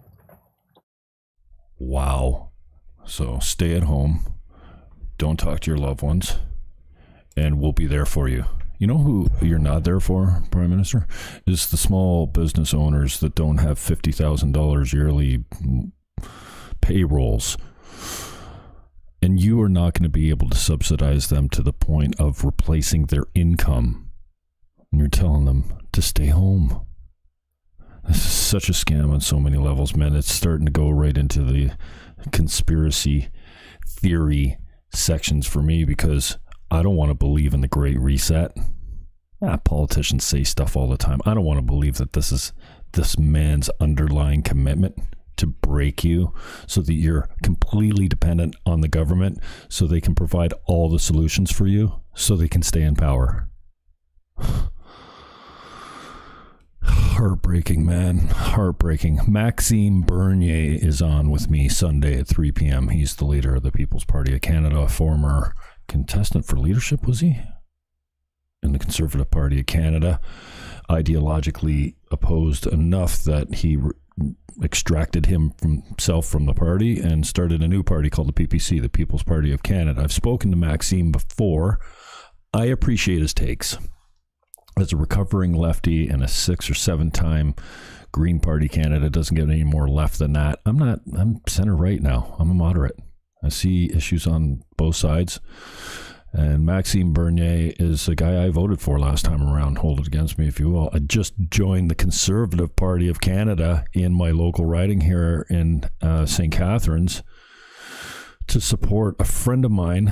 Wow. So stay at home. Don't talk to your loved ones. And we'll be there for you. You know who you're not there for, Prime Minister? Is the small business owners that don't have $50,000 yearly payrolls. And you are not going to be able to subsidize them to the point of replacing their income. And you're telling them to stay home. This is such a scam on so many levels, man. It's starting to go right into the conspiracy theory sections for me because I don't want to believe in the Great Reset. Politicians say stuff all the time. I don't want to believe that this is this man's underlying commitment to break you so that you're completely dependent on the government so they can provide all the solutions for you so they can stay in power. Heartbreaking, man. Heartbreaking. Maxime Bernier is on with me Sunday at 3 p.m. He's the leader of the People's Party of Canada, a former contestant for leadership, was he? In the Conservative Party of Canada. Ideologically opposed enough that he extracted himself from the party and started a new party called the PPC, the People's Party of Canada. I've spoken to Maxime before. I appreciate his takes. As a recovering lefty and a 6 or 7 time Green Party candidate, doesn't get any more left than that. I'm center right now. I'm a moderate. I see issues on both sides. And Maxime Bernier is a guy I voted for last time around. Hold it against me if you will. I just joined the Conservative Party of Canada in my local riding here in St. Catharines to support a friend of mine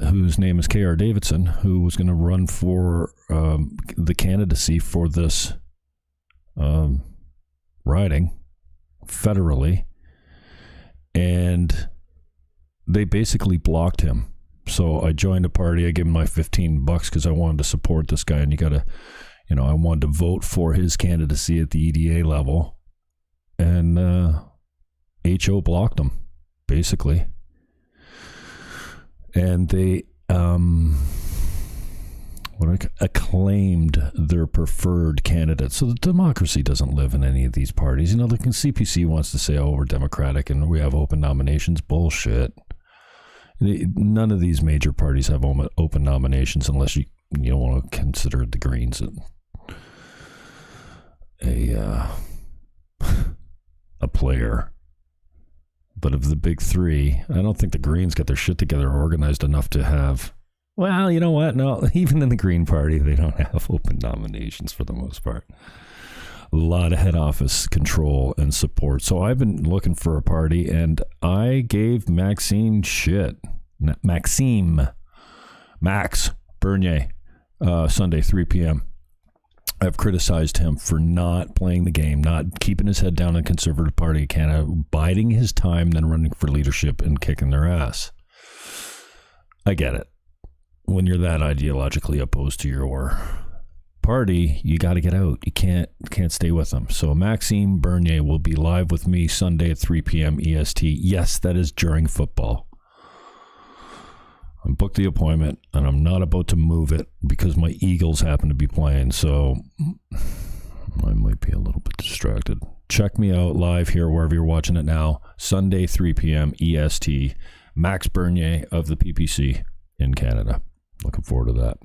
whose name is K.R. Davidson, who was going to run for the candidacy for this riding federally. And they basically blocked him. So I joined a party. I gave him my $15 because I wanted to support this guy. And you got to, I wanted to vote for his candidacy at the EDA level. And HO blocked him, basically. And they acclaimed their preferred candidate. So the democracy doesn't live in any of these parties. The CPC wants to say, we're democratic and we have open nominations. Bullshit. None of these major parties have open nominations unless you don't want to consider the Greens a player. But of the big three, I don't think the Greens got their shit together or organized enough to have. Well, you know what? No, even in the Green Party, they don't have open nominations for the most part. A lot of head office control and support. So I've been looking for a party, and I gave Maxime shit. Max Bernier, Sunday, 3 p.m. I've criticized him for not playing the game, not keeping his head down in the Conservative Party of Canada, biding his time, then running for leadership and kicking their ass. I get it. When you're that ideologically opposed to your party, you got to get out. You can't stay with them. So Maxime Bernier will be live with me Sunday at 3 p.m. EST. Yes, that is during football. I booked the appointment, and I'm not about to move it because my Eagles happen to be playing, so I might be a little bit distracted. Check me out live here, wherever you're watching it now. Sunday, 3 p.m. EST. Max Bernier of the PPC in Canada. Looking forward to that.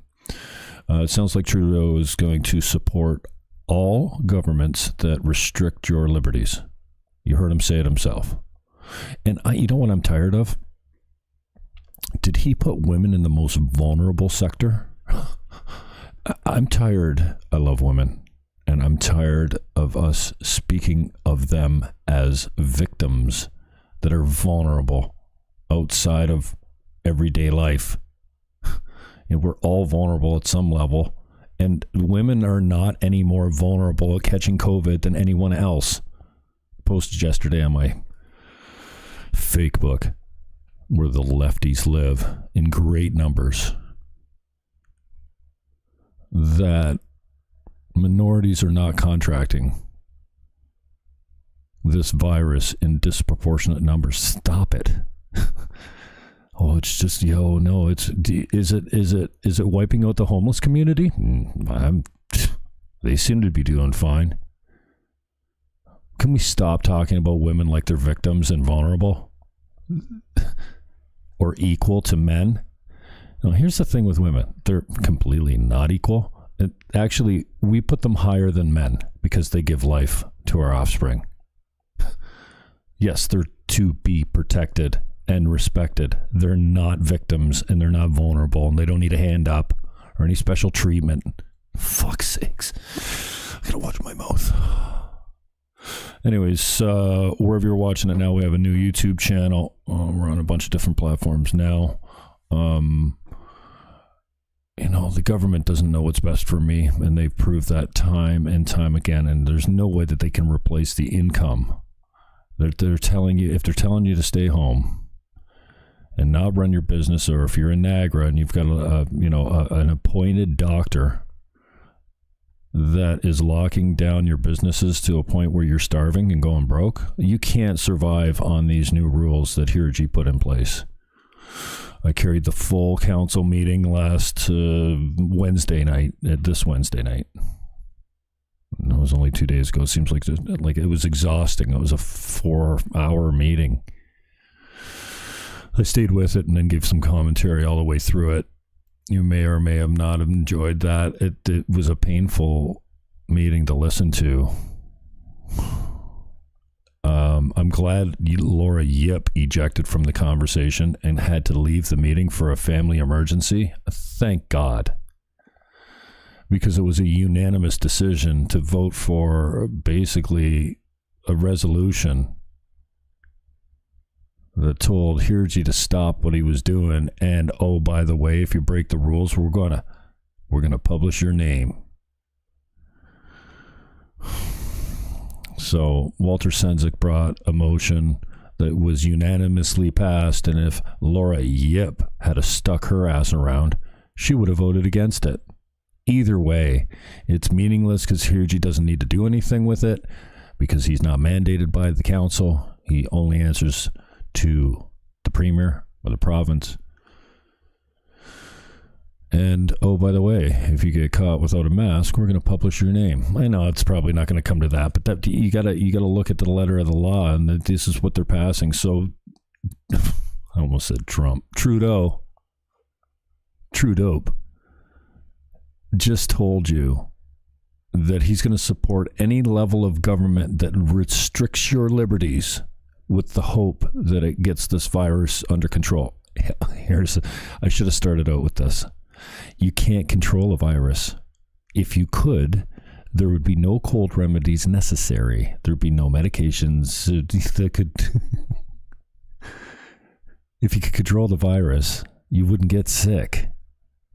It sounds like Trudeau is going to support all governments that restrict your liberties. You heard him say it himself. And you know what I'm tired of? Did he put women in the most vulnerable sector? I'm tired. I love women. And I'm tired of us speaking of them as victims that are vulnerable outside of everyday life. And we're all vulnerable at some level. And women are not any more vulnerable at catching COVID than anyone else. Posted yesterday on my fake book, where the lefties live in great numbers, that minorities are not contracting this virus in disproportionate numbers. Stop it. Oh, it's just, no, is it wiping out the homeless community? They seem to be doing fine. Can we stop talking about women like they're victims and vulnerable or equal to men? Now, here's the thing with women. They're completely not equal. Actually, we put them higher than men because they give life to our offspring. Yes, they're to be protected and respected. They're not victims, and they're not vulnerable, and they don't need a hand up or any special treatment. Fuck's sakes. I gotta watch my mouth. Anyways, wherever you're watching it now, we have a new YouTube channel. We're on a bunch of different platforms now. The government doesn't know what's best for me, and they've proved that time and time again, and there's no way that they can replace the income. They're telling you, if they're telling you to stay home and not run your business, or if you're in Niagara and you've got an appointed doctor that is locking down your businesses to a point where you're starving and going broke, you can't survive on these new rules that Hirji put in place. I carried the full council meeting last Wednesday night, this Wednesday night. It was only 2 days ago. It seems like it was exhausting. It was a 4-hour meeting. I stayed with it and then gave some commentary all the way through it. You may or may have not enjoyed that. It was a painful meeting to listen to. I'm glad Laura Yip ejected from the conversation and had to leave the meeting for a family emergency. Thank God. Because it was a unanimous decision to vote for basically a resolution that told Hirji to stop what he was doing, and oh, by the way, if you break the rules, we're gonna publish your name. So Walter Sendzik brought a motion that was unanimously passed, and if Laura Yip had stuck her ass around, she would have voted against it. Either way, it's meaningless because Hirji doesn't need to do anything with it because he's not mandated by the council. He only answers to the premier or the province. And oh, by the way, if you get caught without a mask, we're going to publish your name. I know it's probably not going to come to that, but you gotta look at the letter of the law, and this is what they're passing. So I almost said Trump. Trudeau just told you that he's going to support any level of government that restricts your liberties with the hope that it gets this virus under control. I should have started out with this. You can't control a virus. If you could, there would be no cold remedies necessary. There'd be no medications that could... If you could control the virus, you wouldn't get sick.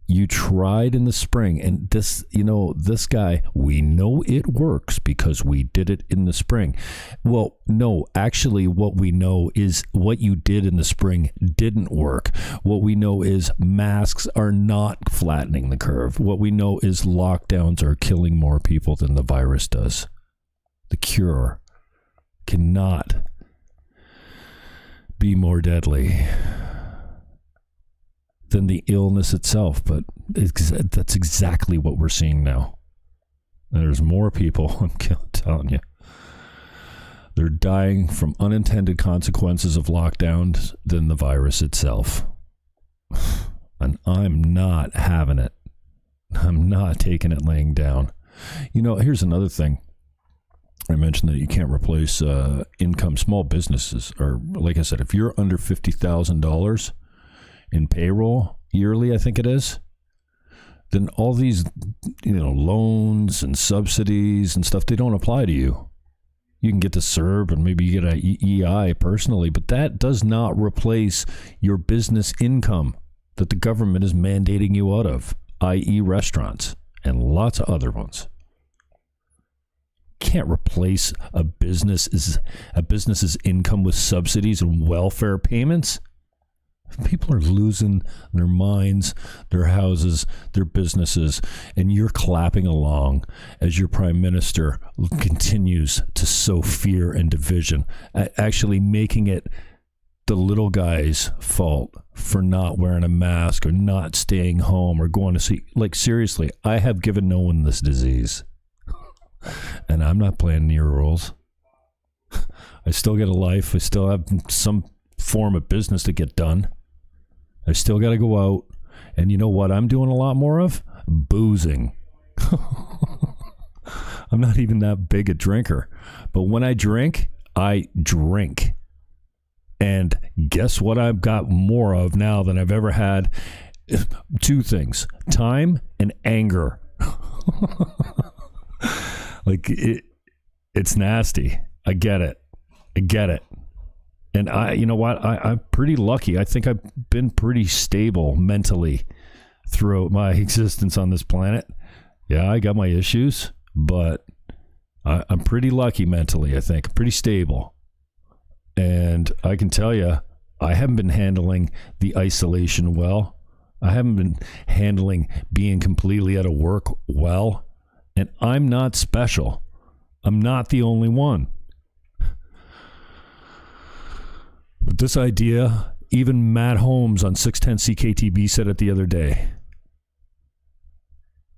You tried in the spring, and this guy, we know it works because we did it in the spring. Well, no, actually what we know is what you did in the spring didn't work. What we know is masks are not flattening the curve. What we know is lockdowns are killing more people than the virus does. The cure cannot be more deadly than the illness itself, but that's exactly what we're seeing now. There's more people, I'm telling you, they're dying from unintended consequences of lockdowns than the virus itself. And I'm not having it. I'm not taking it laying down. Here's another thing. I mentioned that you can't replace income. Small businesses are, like I said, if you're under $50,000 in payroll yearly, I think it is, then all these, loans and subsidies and stuff, they don't apply to you. You can get the CERB and maybe you get an EI personally, but that does not replace your business income. that the government is mandating you out of, i.e. restaurants and lots of other ones. Can't replace a business's income with subsidies and welfare payments. People are losing their minds, their houses, their businesses, and you're clapping along as your prime minister continues to sow fear and division, actually making it the little guy's fault for not wearing a mask or not staying home or going to see. Like, seriously, I have given no one this disease. And I'm not playing your rules. I still get a life. I still have some form of business to get done. I still got to go out. And you know what I'm doing a lot more of? Boozing. I'm not even that big a drinker. But when I drink, I drink. And guess what I've got more of now than I've ever had? Two things. Time and anger. Like, it's nasty. I get it. And you know what? I'm pretty lucky. I think I've been pretty stable mentally throughout my existence on this planet. Yeah, I got my issues, but I'm pretty lucky mentally, I think. Pretty stable. And I can tell you, I haven't been handling the isolation well. I haven't been handling being completely out of work well. And I'm not special. I'm not the only one. But this idea, even Matt Holmes on 610 CKTB said it the other day.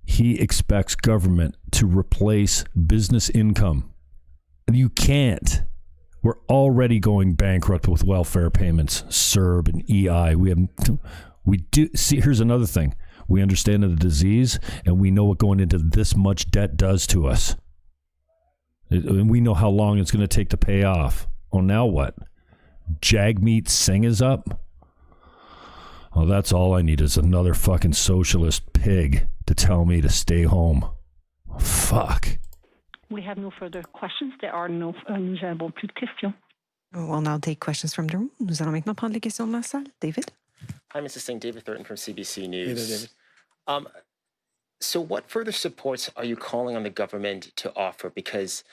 He expects government to replace business income. And you can't. We're already going bankrupt with welfare payments, CERB and EI. We do see. Here's another thing. We understand the disease, and we know what going into this much debt does to us. And we know how long it's going to take to pay off. Well, now what? Jagmeet Singh is up? Oh, that's all I need is another fucking socialist pig to tell me to stay home. Fuck. We have no further questions. There are no... Nous n'avons plus de questions. We'll now take questions from the room. Nous allons maintenant prendre les questions de la salle. David? Hi, Mr. Singh. David Thurton from CBC News. Hey there, David. So what further supports are you calling on the government to offer? Because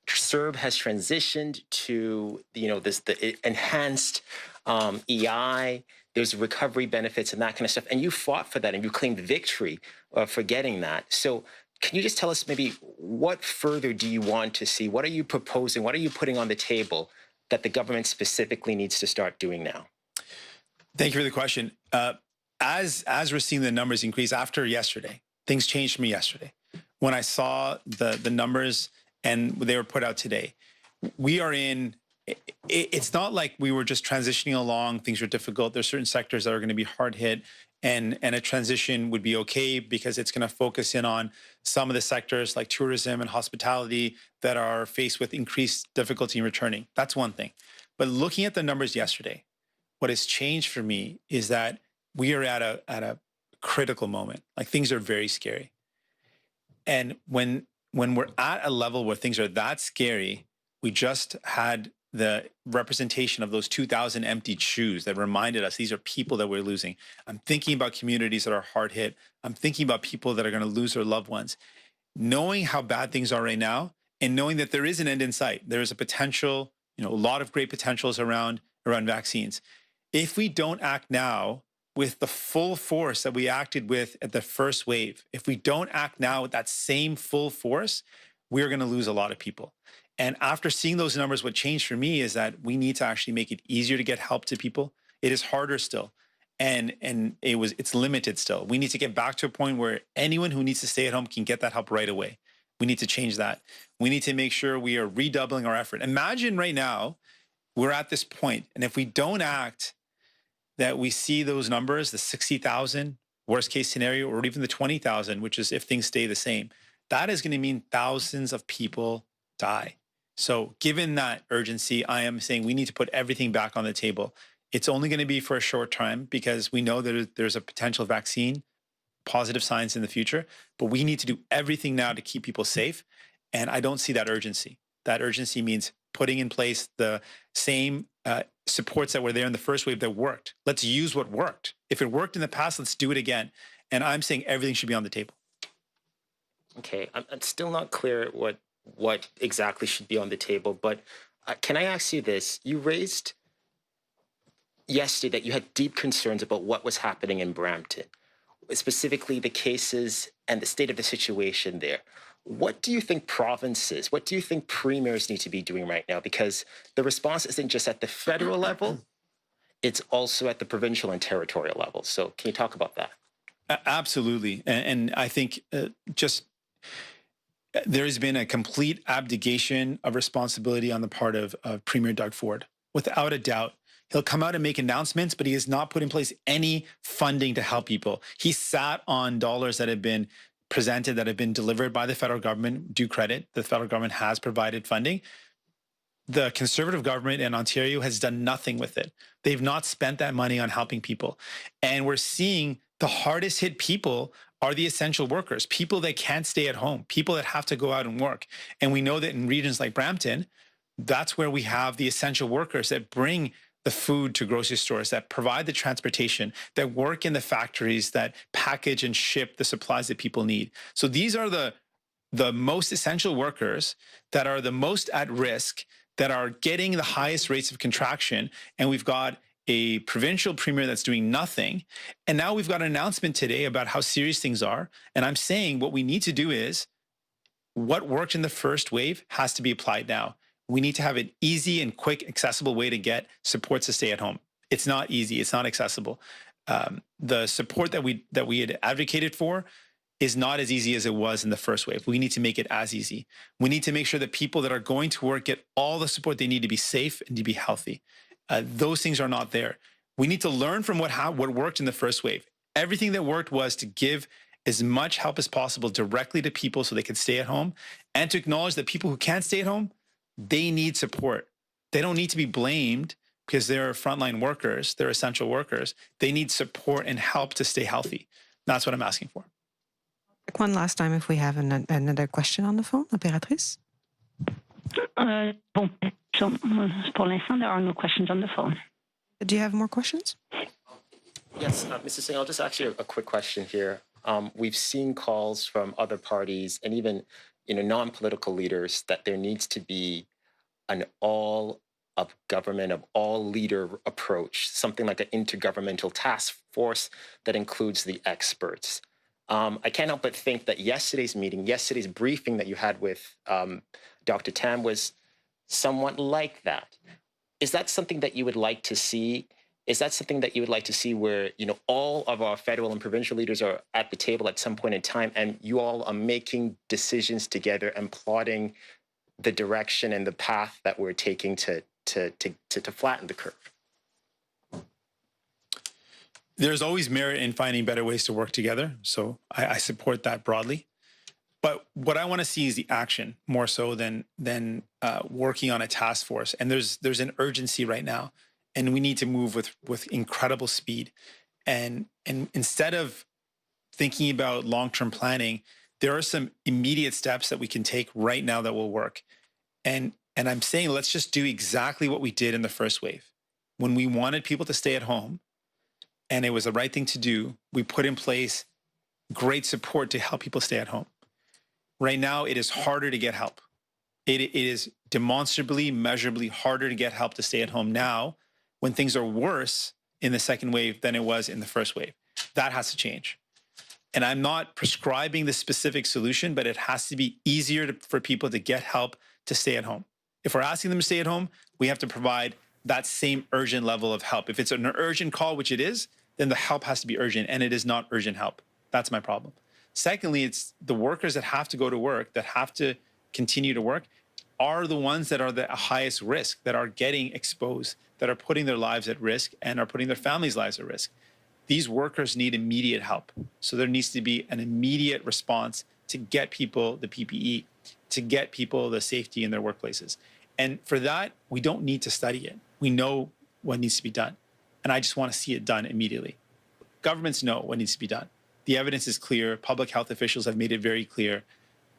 CERB has transitioned to, the enhanced EI. There's recovery benefits and that kind of stuff. And you fought for that and you claimed victory for getting that. So can you just tell us maybe what further do you want to see? What are you proposing? What are you putting on the table that the government specifically needs to start doing now? Thank you for the question. As we're seeing the numbers increase after yesterday, things changed for me yesterday. When I saw the numbers and they were put out today, we are in, it's not like we were just transitioning along, things were difficult. There's certain sectors that are going to be hard hit and a transition would be okay because it's going to focus in on some of the sectors like tourism and hospitality that are faced with increased difficulty in returning. That's one thing. But looking at the numbers yesterday, what has changed for me is that we are at a critical moment. Like, things are very scary. And when we're at a level where things are that scary, we just had the representation of those 2,000 emptied shoes that reminded us these are people that we're losing. I'm thinking about communities that are hard hit. I'm thinking about people that are going to lose their loved ones. Knowing how bad things are right now and knowing that there is an end in sight, there is a potential, a lot of great potentials around vaccines. If we don't act now with the full force that we acted with at the first wave, if we don't act now with that same full force, we're going to lose a lot of people. And after seeing those numbers, what changed for me is that we need to actually make it easier to get help to people. It is harder still. And it's limited still. We need to get back to a point where anyone who needs to stay at home can get that help right away. We need to change that. We need to make sure we are redoubling our effort. Imagine right now, we're at this point, and if we don't act, that we see those numbers, the 60,000 worst case scenario, or even the 20,000, which is if things stay the same, that is going to mean thousands of people die. So given that urgency, I am saying we need to put everything back on the table. It's only going to be for a short time because we know that there's a potential vaccine, positive signs in the future, but we need to do everything now to keep people safe. And I don't see that urgency. That urgency means putting in place the same supports that were there in the first wave that worked. Let's use what worked. If it worked in the past, let's do it again. And I'm saying everything should be on the table. Okay, I'm still not clear what exactly should be on the table, but can I ask you this? You raised yesterday that you had deep concerns about what was happening in Brampton, specifically the cases and the state of the situation there. What do you think provinces, what do you think premiers need to be doing right now? Because the response isn't just at the federal level, it's also at the provincial and territorial level. So can you talk about that? Absolutely. And I think there has been a complete abdication of responsibility on the part of Premier Doug Ford. Without a doubt, he'll come out and make announcements, but he has not put in place any funding to help people. He sat on dollars that have been presented, that have been delivered by the federal government. Due credit, the federal government has provided funding. The Conservative government in Ontario has done nothing with it. They've not spent that money on helping people. And we're seeing the hardest hit people are the essential workers, people that can't stay at home, people that have to go out and work. And we know that in regions like Brampton, that's where we have the essential workers that bring the food to grocery stores, that provide the transportation, that work in the factories, that package and ship the supplies that people need. So these are the most essential workers that are the most at risk, that are getting the highest rates of contraction. And we've got a provincial premier that's doing nothing. And now we've got an announcement today about how serious things are. And I'm saying what we need to do is what worked in the first wave has to be applied now. We need to have an easy and quick, accessible way to get support to stay at home. It's not easy. It's not accessible. The support that we had advocated for is not as easy as it was in the first wave. We need to make it as easy. We need to make sure that people that are going to work get all the support they need to be safe and to be healthy. Those things are not there. We need to learn from what worked in the first wave. Everything that worked was to give as much help as possible directly to people so they could stay at home, and to acknowledge that people who can't stay at home, they need support. They don't need to be blamed because they're frontline workers, they're essential workers. They need support and help to stay healthy. That's what I'm asking for. One last time if we have another question on the phone, Opératrice. Pour l'instant, there are no questions on the phone. Do you have more questions? Yes, Mr. Singh, I'll just ask you a quick question here. We've seen calls from other parties and even non-political leaders that there needs to be an all-of-government, of all-leader approach, something like an intergovernmental task force that includes the experts. I can't help but think that yesterday's briefing that you had with Dr. Tam was somewhat like that. Is that something that you would like to see? Is that something that you would like to see where, all of our federal and provincial leaders are at the table at some point in time and you all are making decisions together and plotting the direction and the path that we're taking to flatten the curve? There's always merit in finding better ways to work together. So I support that broadly. But what I want to see is the action more so than working on a task force. And there's an urgency right now, and we need to move with incredible speed. And instead of thinking about long-term planning, there are some immediate steps that we can take right now that will work. And I'm saying let's just do exactly what we did in the first wave. When we wanted people to stay at home, and it was the right thing to do, we put in place great support to help people stay at home. Right now, it is harder to get help. It is demonstrably, measurably harder to get help to stay at home now when things are worse in the second wave than it was in the first wave. That has to change. And I'm not prescribing the specific solution, but it has to be easier for people to get help to stay at home. If we're asking them to stay at home, we have to provide that same urgent level of help. If it's an urgent call, which it is, then the help has to be urgent, and it is not urgent help. That's my problem. Secondly, it's the workers that have to go to work, that have to continue to work, are the ones that are the highest risk, that are getting exposed, that are putting their lives at risk and are putting their families' lives at risk. These workers need immediate help. So there needs to be an immediate response to get people the PPE, to get people the safety in their workplaces. And for that, we don't need to study it. We know what needs to be done. And I just want to see it done immediately. Governments know what needs to be done. The evidence is clear. Public health officials have made it very clear.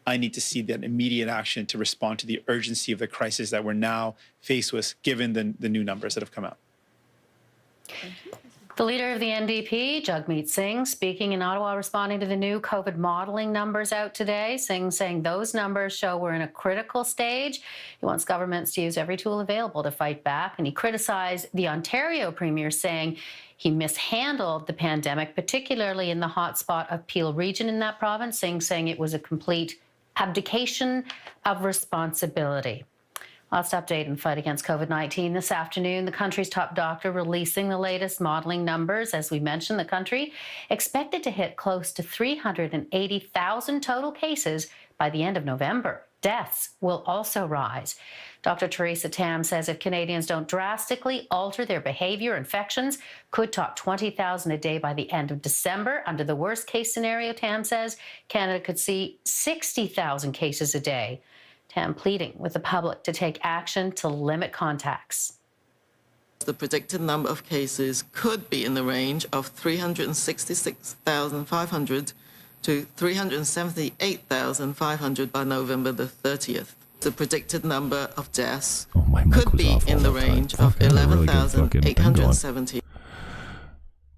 I need to see that immediate action to respond to the urgency of the crisis that we're now faced with, given the new numbers that have come out. The leader of the NDP, Jagmeet Singh, speaking in Ottawa, responding to the new COVID modelling numbers out today. Singh saying those numbers show we're in a critical stage. He wants governments to use every tool available to fight back. And he criticized the Ontario Premier, saying he mishandled the pandemic, particularly in the hotspot of Peel region in that province. Singh saying it was a complete abdication of responsibility. Last update in the fight against COVID-19 this afternoon, the country's top doctor releasing the latest modelling numbers. As we mentioned, the country expected to hit close to 380,000 total cases by the end of November. Deaths will also rise. Dr. Theresa Tam says if Canadians don't drastically alter their behaviour, infections could top 20,000 a day by the end of December. Under the worst case scenario, Tam says, Canada could see 60,000 cases a day. Tam pleading with the public to take action to limit contacts. The predicted number of cases could be in the range of 366,500 to 378,500 by November the 30th. The predicted number of deaths could be in the range of 11,870.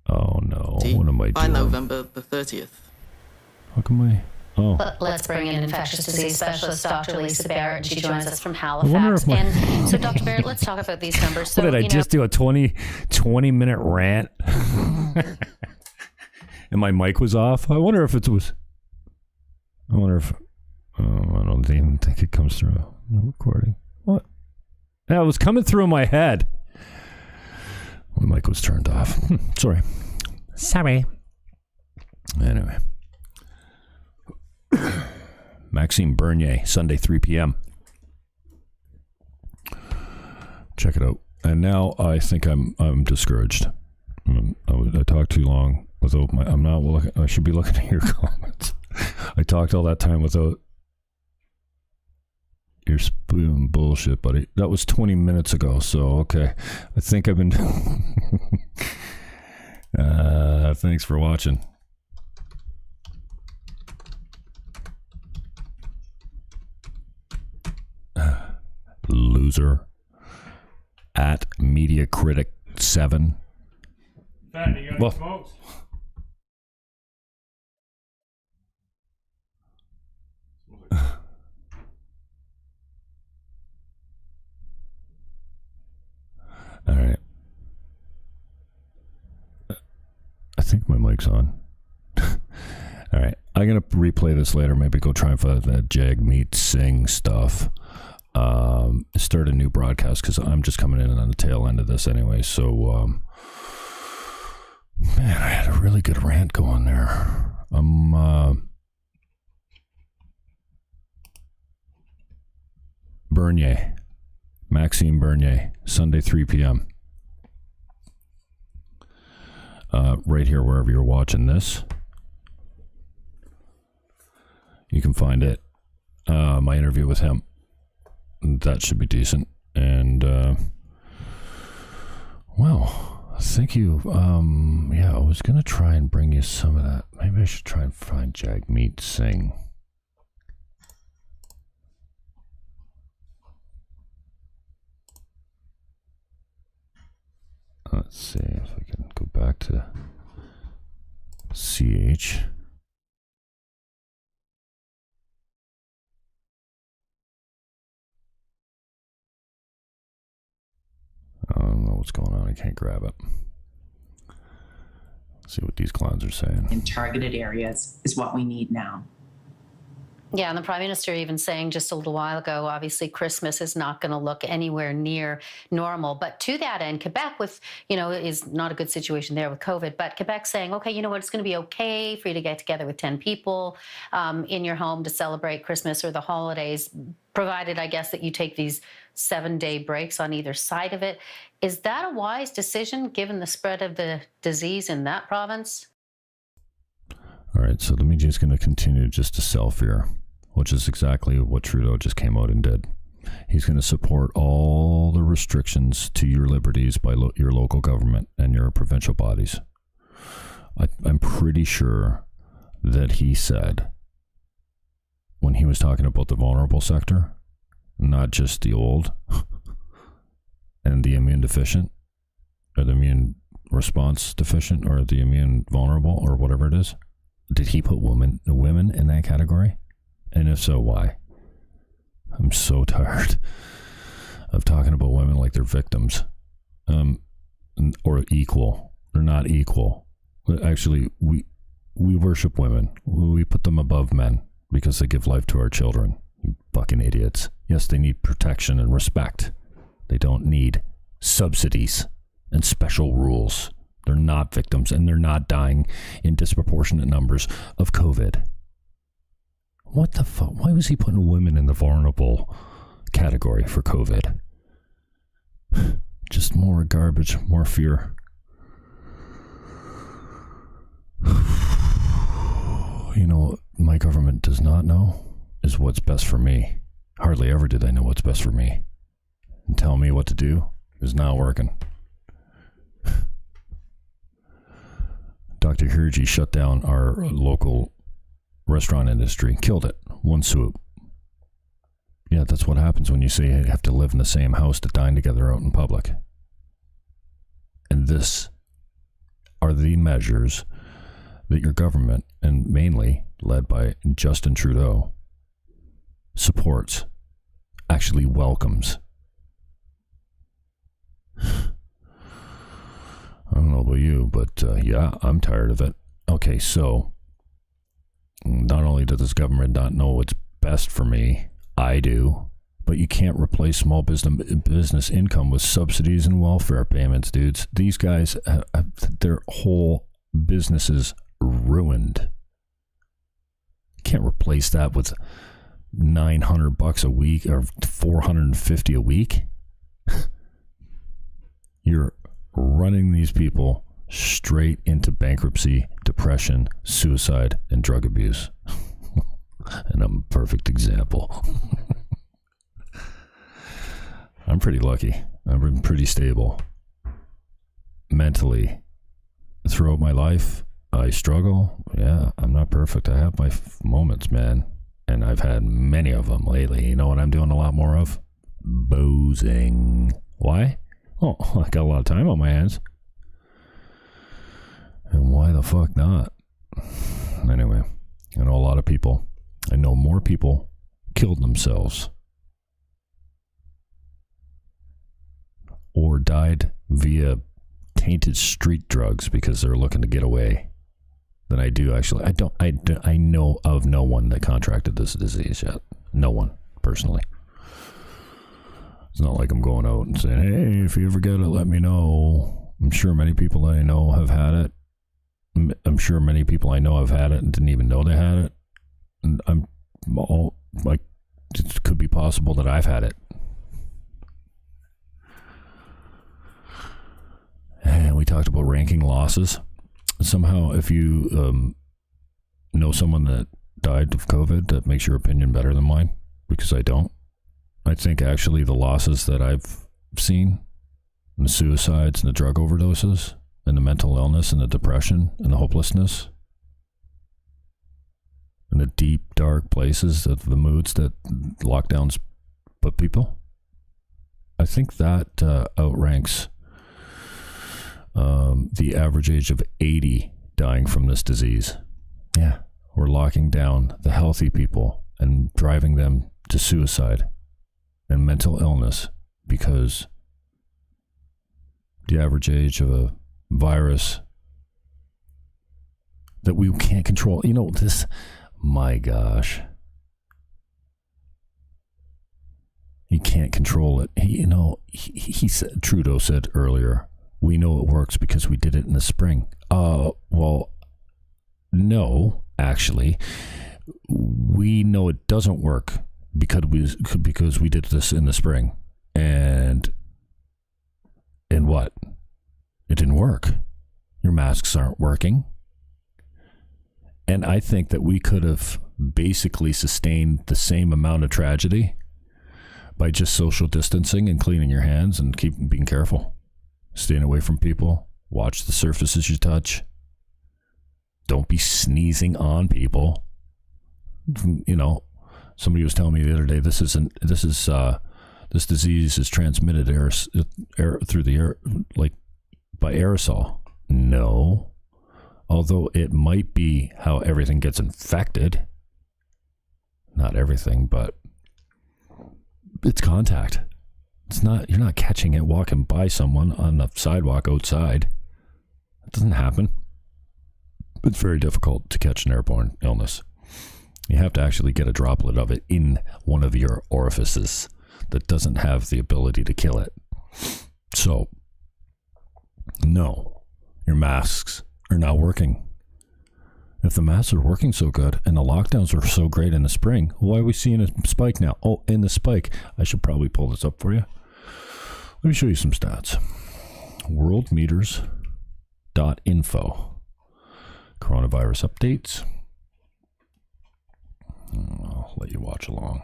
Oh no, what am I doing? By November the 30th. How come I... Oh. Let's bring in infectious disease specialist Dr. Lisa Barrett. She joins us from Halifax. And so, Dr. Barrett, let's talk about these numbers. So, what did I just do? A 20-minute rant? And my mic was off? I wonder if it was... I don't even think it comes through. No recording. What? Yeah, it was coming through my head. My mic was turned off. Sorry. Anyway. Maxime Bernier, Sunday, 3 p.m. Check it out. And now I think I'm discouraged. I talked too long without my... I'm not looking... I should be looking at your comments. I talked all that time without your spoon bullshit, buddy. That was 20 minutes ago, so okay. I think I've been... thanks for watching. Loser at Media Critic 7. Well, smokes. All right. I think my mic's on. All right. I'm going to replay this later. Maybe go try and find that Jagmeet Singh stuff. Start a new broadcast because I'm just coming in on the tail end of this anyway. So, man, I had a really good rant going there. Bernier, Maxime Bernier, Sunday, 3 p.m. Right here, wherever you're watching this, you can find it. My interview with him. That should be decent. And, well, thank you. Yeah, I was going to try and bring you some of that. Maybe I should try and find Jagmeet Singh. Let's see if I can go back to CH. I don't know what's going on. I can't grab it. Let's see what these clowns are saying. In targeted areas is what we need now. Yeah, and the Prime Minister even saying just a little while ago, obviously Christmas is not going to look anywhere near normal. But to that end, Quebec is not a good situation there with COVID, but Quebec saying, okay, you know what, it's going to be okay for you to get together with 10 people in your home to celebrate Christmas or the holidays, provided, I guess, that you take these 7-day breaks on either side of it. Is that a wise decision given the spread of the disease in that province? All right, so the media is going to continue just to sell fear, which is exactly what Trudeau just came out and did. He's going to support all the restrictions to your liberties by your local government and your provincial bodies. I'm pretty sure that he said when he was talking about the vulnerable sector, not just the old and the immune deficient, or the immune response deficient, or the immune vulnerable, or whatever it is. Did he put women in that category? And if so, why? I'm so tired of talking about women like they're victims, or equal. They're not equal. Actually, we worship women. We put them above men because they give life to our children. You fucking idiots. Yes, they need protection and respect. They don't need subsidies and special rules. They're not victims, and they're not dying in disproportionate numbers of COVID. What the fuck? Why was he putting women in the vulnerable category for COVID? Just more garbage, more fear. You know what my government does not know is what's best for me. Hardly ever do they know what's best for me. And tell me what to do is not working. Dr. Hirji shut down our local restaurant industry. Killed it. One swoop. Yeah, that's what happens when you say you have to live in the same house to dine together out in public. And this are the measures that your government, and mainly led by Justin Trudeau, supports, actually welcomes. I don't know about you, but yeah, I'm tired of it. Okay, so not only does this government not know what's best for me, I do, but you can't replace small business income with subsidies and welfare payments, dudes. These guys, their whole businesses ruined. Can't replace that with $900 a week or $450 a week. You're running these people straight into bankruptcy, depression, suicide, and drug abuse. And I'm a perfect example. I'm pretty lucky. I've been pretty stable mentally throughout my life. I struggle. Yeah, I'm not perfect. I have my moments, man. And I've had many of them lately. You know what I'm doing a lot more of? Boozing. Why? Oh, I got a lot of time on my hands. And why the fuck not? Anyway, I know a lot of people. I know more people killed themselves or died via tainted street drugs because they're looking to get away than I do actually. I know of no one that contracted this disease yet. No one, personally. It's not like I'm going out and saying, hey, if you ever get it, let me know. I'm sure many people I know have had it. I'm sure many people I know have had it and didn't even know they had it. And I'm all like, it could be possible that I've had it. And we talked about ranking losses. Somehow, if you know someone that died of COVID, that makes your opinion better than mine, because I don't. I think actually the losses that I've seen, and the suicides and the drug overdoses, and the mental illness and the depression and the hopelessness, and the deep, dark places of the moods that lockdowns put people, I think that outranks the average age of 80 dying from this disease. Yeah, we're locking down the healthy people and driving them to suicide and mental illness because the average age of a virus that we can't control. You know, this, my gosh. You can't control it. He said, Trudeau said earlier, we know it works because we did it in the spring. Well, no, actually, we know it doesn't work because we did this in the spring. And what? It didn't work. Your masks aren't working. And I think that we could have basically sustained the same amount of tragedy by just social distancing and cleaning your hands and being careful. Staying away from people. Watch the surfaces you touch. Don't be sneezing on people. You know, Somebody was telling me the other day, this disease is transmitted through the air, like by aerosol. No. Although it might be how everything gets infected. Not everything, but it's contact. It's not, you're not catching it walking by someone on the sidewalk outside. It doesn't happen. It's very difficult to catch an airborne illness. You have to actually get a droplet of it in one of your orifices that doesn't have the ability to kill it. So, no, your masks are not working. If the masks are working so good and the lockdowns are so great in the spring, why are we seeing a spike now? Oh, in the spike. I should probably pull this up for you. Let me show you some stats. Worldmeters.info. Coronavirus updates. I'll let you watch along.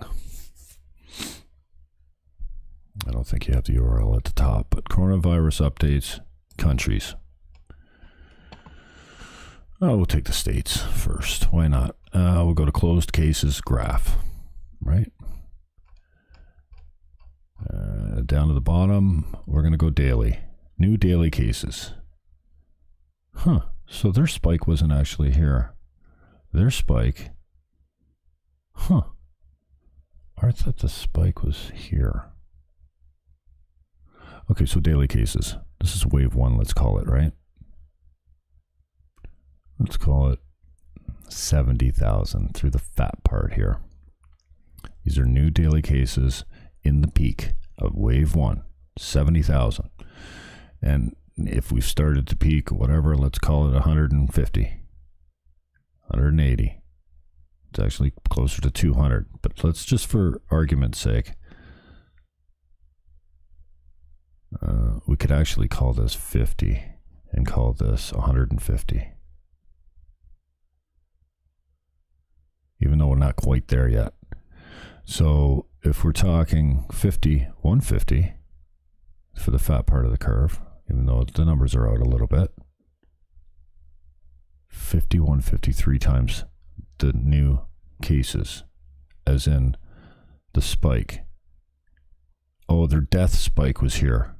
I don't think you have the URL at the top, but coronavirus updates, countries. Oh, we'll take the states first. Why not? We'll go to closed cases graph, right? Down to the bottom, we're going to go daily. New daily cases. Huh. So their spike wasn't actually here. Their spike. Huh. I thought the spike was here. Okay, so daily cases. This is wave 1, let's call it, right? Let's call it 70,000 through the fat part here. These are new daily cases in the peak of wave 1, 70,000. And if we've started to peak, whatever, let's call it 150, 180. It's actually closer to 200. But let's just, for argument's sake, we could actually call this 50 and call this 150. Even though we're not quite there yet. So if we're talking 50, 150 for the fat part of the curve, even though the numbers are out a little bit, 50, 153 times the new cases, as in the spike. Oh, their death spike was here.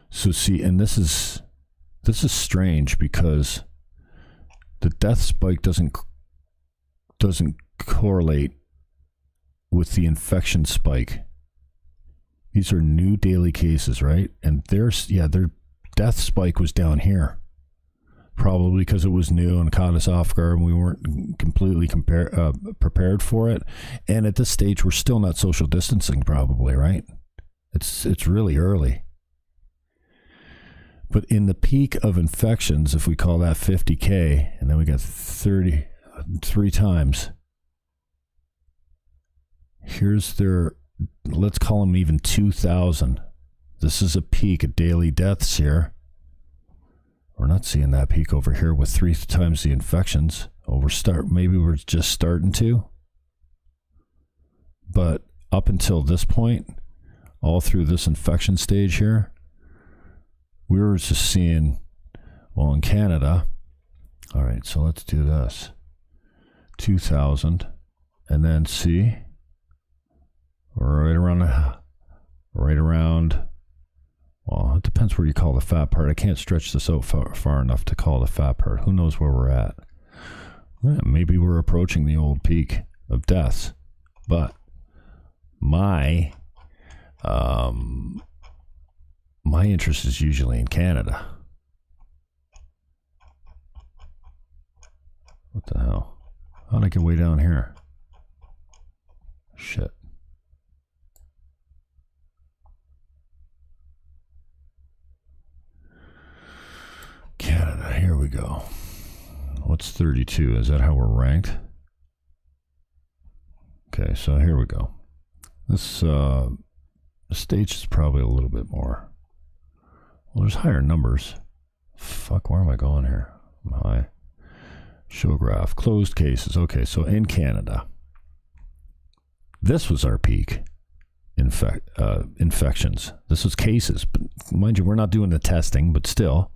So see, and this is strange because the death spike doesn't correlate with the infection spike. These are new daily cases, right? And their death spike was down here. Probably because it was new and caught us off guard and we weren't completely prepared for it. And at this stage, we're still not social distancing probably, right? It's really early. But in the peak of infections, if we call that 50K, and then we got 33 times, here's their, let's call them even 2,000. This is a peak of daily deaths here. We're not seeing that peak over here with 3 times the infections. Oh, maybe we're just starting to. But up until this point, all through this infection stage here, we were just seeing, well, in Canada, all right, so let's do this. 2,000, and then see, right around, well, it depends where you call the fat part. I can't stretch this out far enough to call the fat part. Who knows where we're at? Well, maybe we're approaching the old peak of deaths, but my interest is usually in Canada. What the hell? How'd I get way down here? Shit. Canada, here we go. What's 32? Is that how we're ranked? Okay, so here we go. This stage is probably a little bit more. Well, there's higher numbers. Fuck, where am I going here? I'm high. Show graph. Closed cases. Okay, so in Canada, this was our peak infections. This was cases. But mind you, we're not doing the testing, but still.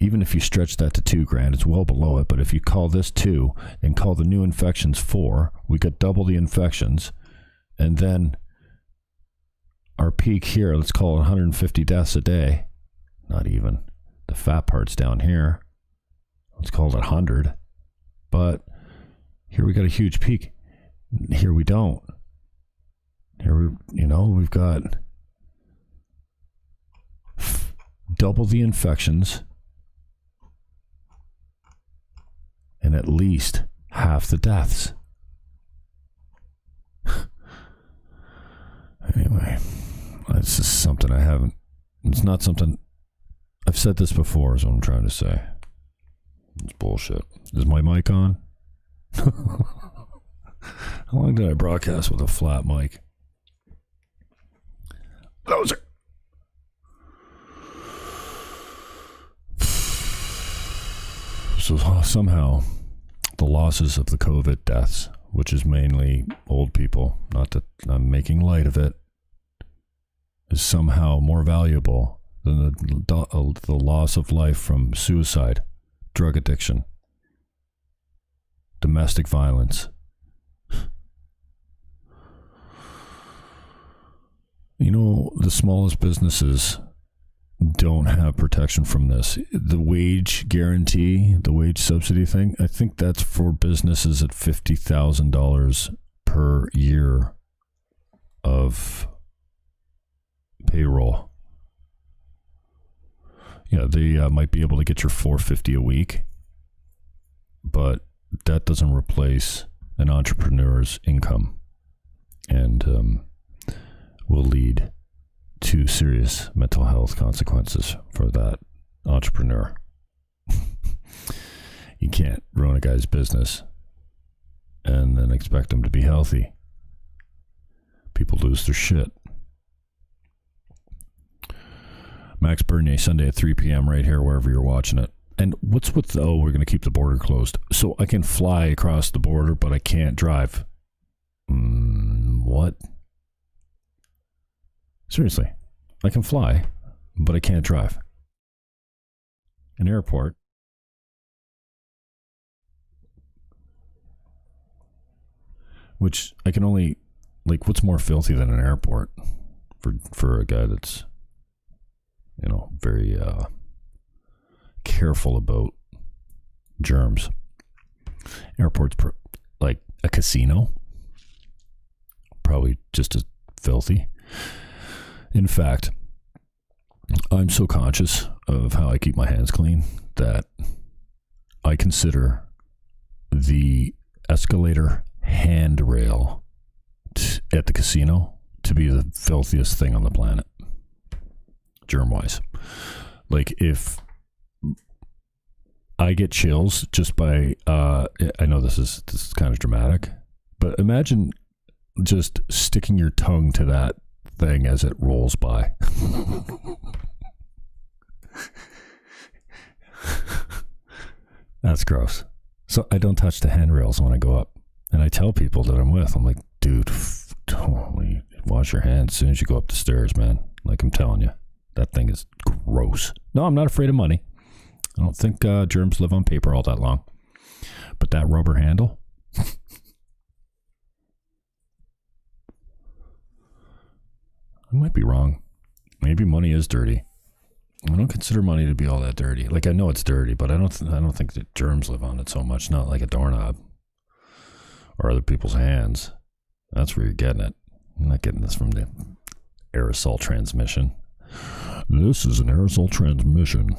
even if you stretch that to 2 grand, it's well below it. But if you call this 2 and call the new infections 4, we got double the infections. And then our peak here, let's call it 150 deaths a day. Not even. The fat part's down here. Let's call it 100. But here we got a huge peak. Here we don't. Here we've got double the infections and at least half the deaths. Anyway, it's just something it's not something, I've said this before is what I'm trying to say. It's bullshit. Is my mic on? How long did I broadcast with a flat mic? Those are... So somehow the losses of the COVID deaths, which is mainly old people, not that I'm making light of it, is somehow more valuable than the loss of life from suicide, drug addiction, domestic violence. The smallest businesses don't have protection from this. The wage guarantee, the wage subsidy thing, I think that's for businesses at $50,000 per year of payroll. Yeah, they might be able to get your $450 a week, but that doesn't replace an entrepreneur's income, and will lead to serious mental health consequences for that entrepreneur. You can't ruin a guy's business and then expect him to be healthy. People lose their shit. Max Bernier, Sunday at 3 p.m. right here, wherever you're watching it. And what's with we're going to keep the border closed. So I can fly across the border, but I can't drive. What? Seriously, I can fly, but I can't drive. An airport. Which I can only, what's more filthy than an airport for a guy that's, very careful about germs. Airport's like a casino. Probably just as filthy. In fact, I'm so conscious of how I keep my hands clean that I consider the escalator handrail at the casino to be the filthiest thing on the planet, germ-wise. If I get chills just by, I know this is kind of dramatic, but imagine just sticking your tongue to that thing as it rolls by. That's gross. So I don't touch the handrails when I go up, and I tell people that I'm with, I'm like, dude, totally wash your hands as soon as you go up the stairs, man. I'm telling you, that thing is gross. No, I'm not afraid of money. I don't think germs live on paper all that long, but that rubber handle. I might be wrong. Maybe money is dirty. I don't consider money to be all that dirty. I know it's dirty, but I don't think that germs live on it so much. Not like a doorknob or other people's hands. That's where you're getting it. I'm not getting this from the aerosol transmission. This is an aerosol transmission.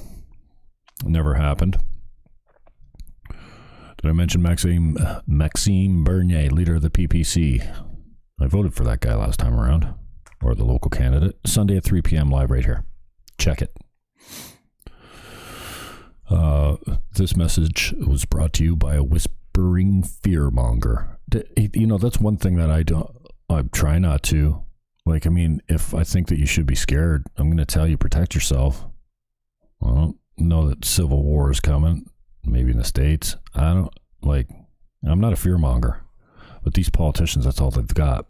Never happened. Did I mention Maxime Bernier, leader of the PPC? I voted for that guy last time around. Or the local candidate. Sunday at 3 p.m. live right here. Check it. This message was brought to you by a whispering fearmonger. That's one thing that I try not to. If I think that you should be scared, I'm going to tell you, protect yourself. I don't know that civil war is coming. Maybe in the States. I'm not a fearmonger. But these politicians, that's all they've got.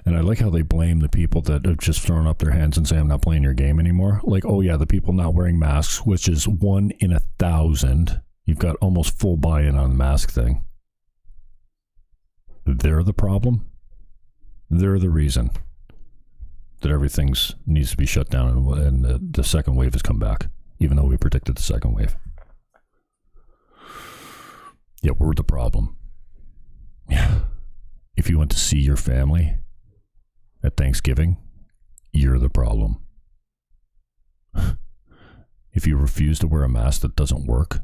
And I like how they blame the people that have just thrown up their hands and say, I'm not playing your game anymore. Like, oh yeah, the people not wearing masks, which is 1 in 1,000. You've got almost full buy-in on the mask thing. They're the problem. They're the reason that everything needs to be shut down and the second wave has come back, even though we predicted the second wave. Yeah, we're the problem. Yeah. If you went to see your family at Thanksgiving, you're the problem. If you refuse to wear a mask that doesn't work,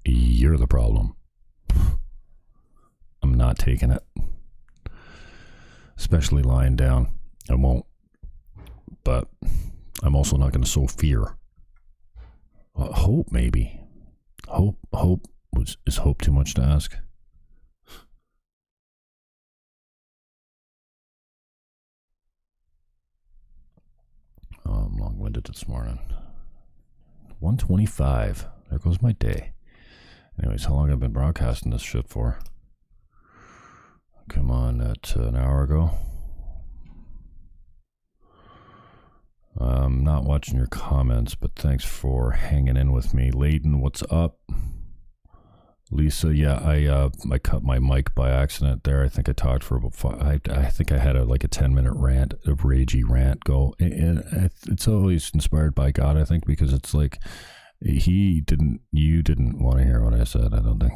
you're the problem. I'm not taking it. Especially lying down. I won't. But I'm also not going to sow fear. Hope, maybe. Hope. Is hope too much to ask? Oh, I'm long-winded this morning. 1:25. There goes my day. Anyways, how long have I been broadcasting this shit for? Come on, that's an hour ago. I'm not watching your comments, but thanks for hanging in with me. Layden, what's up? Lisa, yeah, I cut my mic by accident there. I think I talked for about I think I had a 10-minute rant, a ragey rant go. And it's always inspired by God, I think, because it's like you didn't want to hear what I said, I don't think.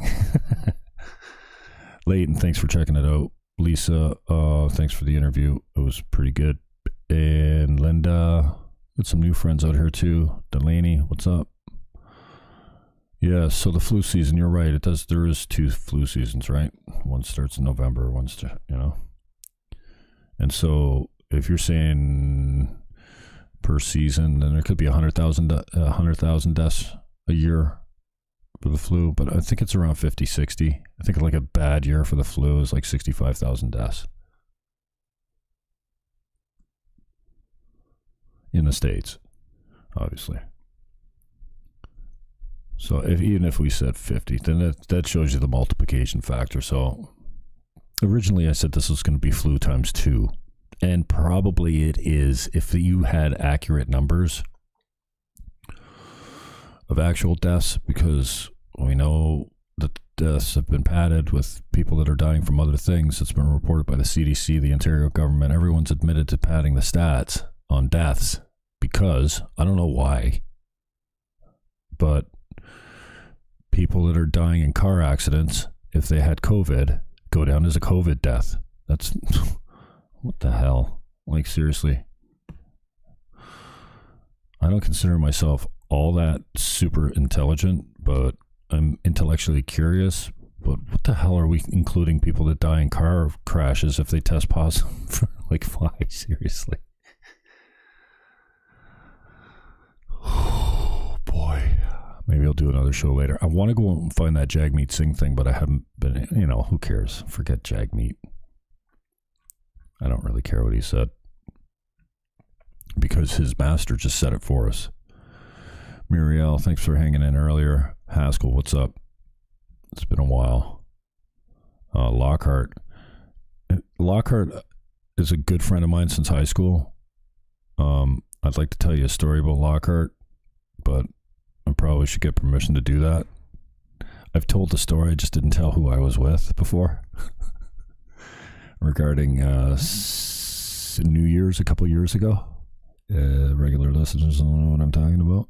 Layton, thanks for checking it out. Lisa, thanks for the interview. It was pretty good. And Linda, got some new friends out here too. Delaney, what's up? Yeah, so the flu season, you're right. It does. There is 2 flu seasons, right? One starts in November, one's, And so if you're saying per season, then there could be 100,000 deaths a year for the flu, but I think it's around 50, 60. I think like a bad year for the flu is like 65,000 deaths in the States, obviously. So even if we said 50, then that shows you the multiplication factor. So originally I said this was going to be flu times 2, and probably it is if you had accurate numbers of actual deaths, because we know that deaths have been padded with people that are dying from other things. It's been reported by the CDC, the Ontario government. Everyone's admitted to padding the stats on deaths because, I don't know why, but people that are dying in car accidents, if they had COVID, go down as a COVID death. That's, what the hell? Like, seriously. I don't consider myself all that super intelligent, but I'm intellectually curious. But what the hell are we including people that die in car crashes if they test positive for, like, why? Seriously. Oh, boy. Maybe I'll do another show later. I want to go and find that Jagmeet Singh thing, but I haven't been, who cares? Forget Jagmeet. I don't really care what he said, because his master just said it for us. Muriel, thanks for hanging in earlier. Haskell, what's up? It's been a while. Lockhart. Lockhart is a good friend of mine since high school. I'd like to tell you a story about Lockhart, but I probably should get permission to do that. I've told the story, I just didn't tell who I was with before. Regarding New Year's a couple years ago. Regular listeners don't know what I'm talking about.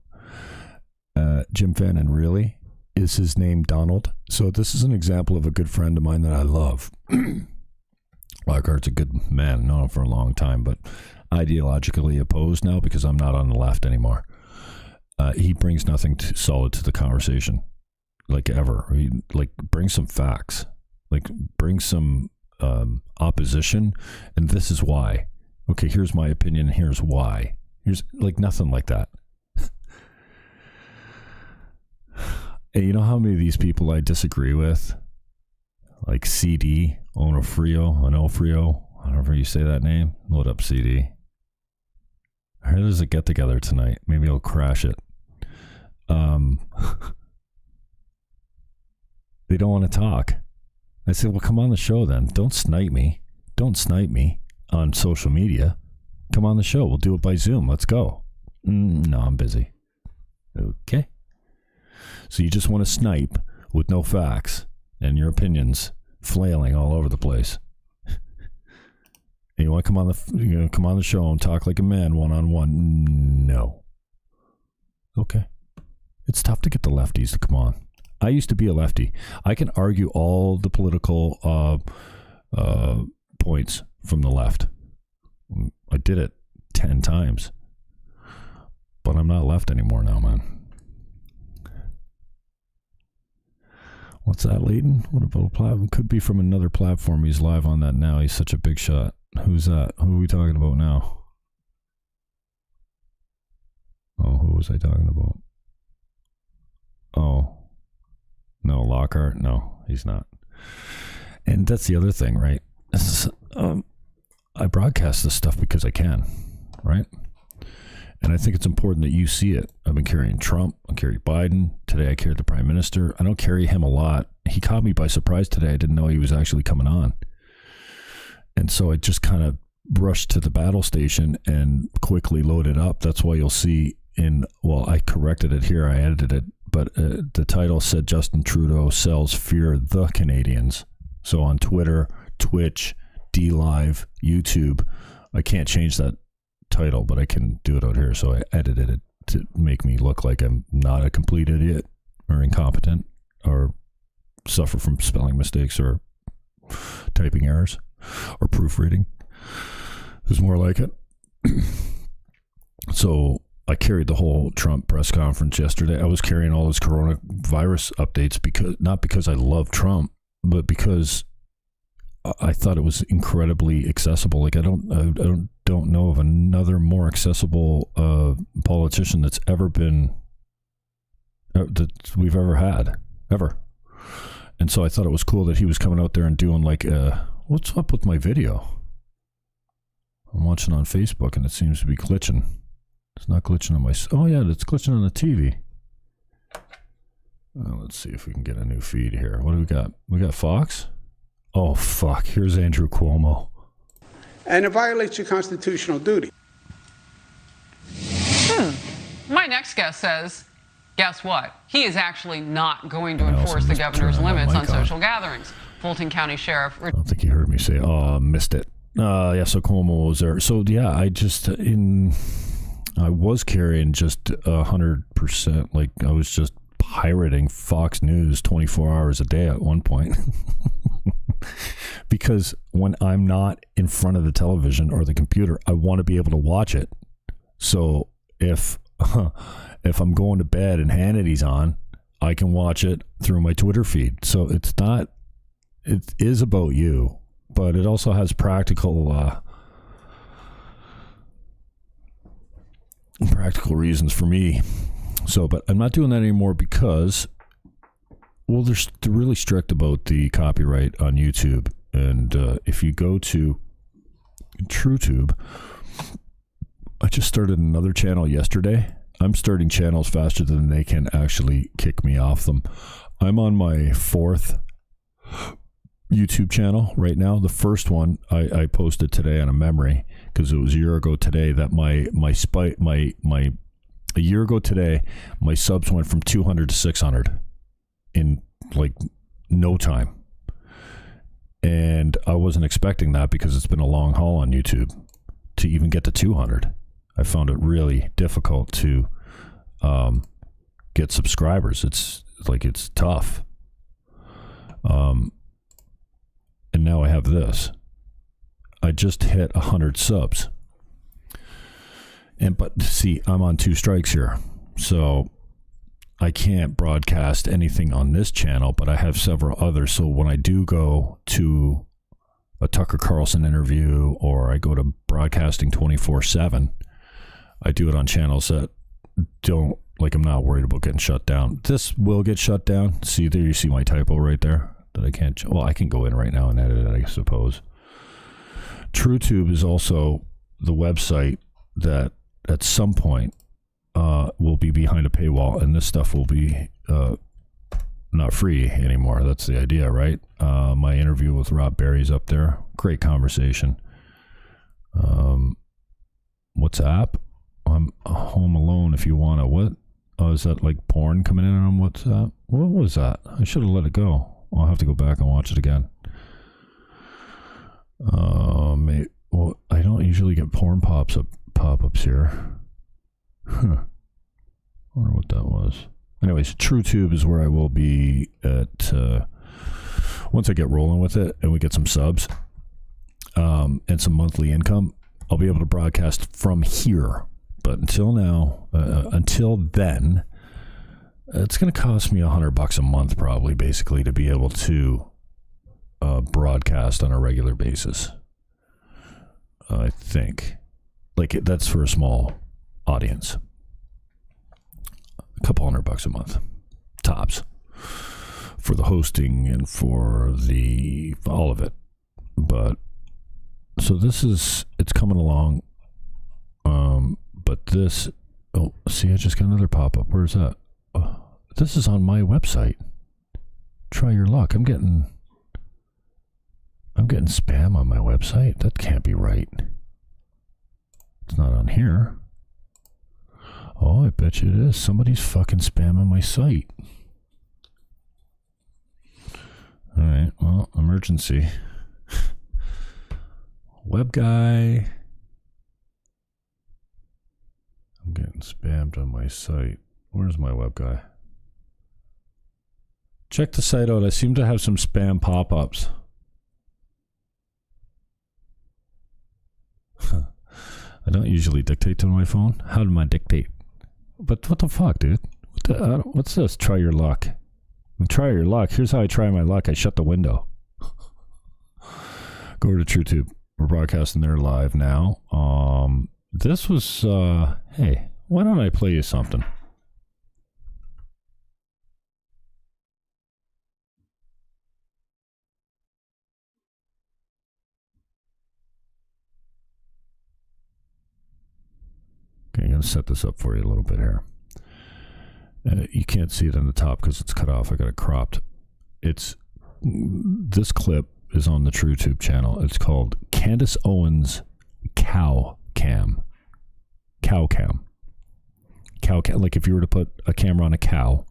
Jim Fannin, really? Is his name Donald? So this is an example of a good friend of mine that I love. Lockhart's a good man, known him for a long time, but ideologically opposed now because I'm not on the left anymore. He brings nothing solid to the conversation, like ever. He brings some facts, bring some opposition, and this is why. Okay, here's my opinion, here's why. Here's nothing like that. And you know how many of these people I disagree with? Like CD, Onofrio, however you say that name. What up, CD? I heard there's a get-together tonight. Maybe I'll crash it. They don't want to talk. I said, well, come on the show then. Don't snipe me. on social media. Come on the show. We'll do it by Zoom. Let's go. No, I'm busy. Okay. So you just want to snipe with no facts and your opinions flailing all over the place. And you want to come on the show and talk like a man one-on-one? No. Okay. It's tough to get the lefties to come on. I used to be a lefty. I can argue all the political points from the left. I did it 10 times. But I'm not left anymore now, man. What's that, Leighton? What about a platform? Could be from another platform. He's live on that now. He's such a big shot. Who's that? Who are we talking about now? Oh, who was I talking about? Oh. No, Lockhart? No, he's not. And that's the other thing, right? I broadcast this stuff because I can, right? And I think it's important that you see it. I've been carrying Trump. I carry Biden. Today I carried the Prime Minister. I don't carry him a lot. He caught me by surprise today. I didn't know he was actually coming on. And so I just kind of rushed to the battle station and quickly loaded up. That's why you'll see I corrected it here. I edited it. But the title said Justin Trudeau sells fear the Canadians. So on Twitter, Twitch, DLive, YouTube, I can't change that title, but I can do it out here. So I edited it to make me look like I'm not a complete idiot or incompetent or suffer from spelling mistakes or typing errors or proofreading. It's more like it. So I carried the whole Trump press conference yesterday. I was carrying all his coronavirus updates not because I love Trump, but because I thought it was incredibly accessible. Like I don't know of another more accessible politician that's ever been that we've ever had ever. And so I thought it was cool that he was coming out there and doing like what's up with my video? I'm watching on Facebook and it seems to be glitching. It's not glitching on my... Oh, yeah, it's glitching on the TV. Let's see if we can get a new feed here. What do we got? We got Fox? Oh, fuck. Here's Andrew Cuomo. And it violates your constitutional duty. My next guest says, guess what? He is actually not going to enforce the governor's limits on social gatherings. Fulton County Sheriff... I don't think you heard me say, missed it. Yeah, so Cuomo was there. So, yeah, I was carrying just 100%, like I was just pirating Fox News 24 hours a day at one point. Because when I'm not in front of the television or the computer, I want to be able to watch it. So if I'm going to bed and Hannity's on, I can watch it through my Twitter feed. So it is about you, but it also has practical reasons for me. So, but I'm not doing that anymore because, well, they're really strict about the copyright on YouTube. And if you go to TrueTube, I just started another channel yesterday. I'm starting channels faster than they can actually kick me off them. I'm on my 4th YouTube channel right now. The first one I posted today on a memory because it was a year ago today that a year ago today my subs went from 200 to 600 in like no time, and I wasn't expecting that because it's been a long haul on YouTube to even get to 200. I found it really difficult to get subscribers. It's tough. And now I have this. I just hit 100 subs. But see, I'm on 2 strikes here. So I can't broadcast anything on this channel, but I have several others. So when I do go to a Tucker Carlson interview or I go to broadcasting 24/7, I do it on channels that don't, like, I'm not worried about getting shut down. This will get shut down. See, there you see my typo right there that I can't, well, I can go in right now and edit it, I suppose. TrueTube is also the website that at some point will be behind a paywall, and this stuff will be not free anymore. That's the idea, right? My interview with Rob Barry's up there. Great conversation. WhatsApp. I'm home alone if you want to. What? Oh, is that like porn coming in on WhatsApp? What was that? I should have let it go. I'll have to go back and watch it again. Well, I don't usually get porn pop-ups here. Huh. I wonder what that was. Anyways, TrueTube is where I will be at once I get rolling with it and we get some subs and some monthly income. I'll be able to broadcast from here. But until now, until then, it's going to cost me $100 a month probably, basically, to be able to broadcast on a regular basis. I think. Like, that's for a small audience. A couple $100 a month. Tops. For the hosting and for all of it. But, so this is, it's coming along. But this, oh, see, I just got another pop-up. Where's that? This is on my website. Try your luck. I'm getting spam on my website. That can't be right. It's not on here. Oh, I bet you it is. Somebody's fucking spamming my site. All right, well, emergency. Web guy. I'm getting spammed on my site. Where's my web guy? Check the site out. I seem to have some spam pop-ups. I don't usually dictate to my phone. How do I dictate? But what the fuck, dude? What's this? Try your luck. Try your luck. Here's how I try my luck. I shut the window. Go to TrueTube. We're broadcasting there live now. This was, hey, why don't I play you something? Okay, I'm going to set this up for you a little bit here. You can't see it on the top because it's cut off. I got it cropped. This clip is on the TrueTube channel. It's called Candace Owens Cow Cam. Cow Cam. Cow Cam. Like if you were to put a camera on a cow,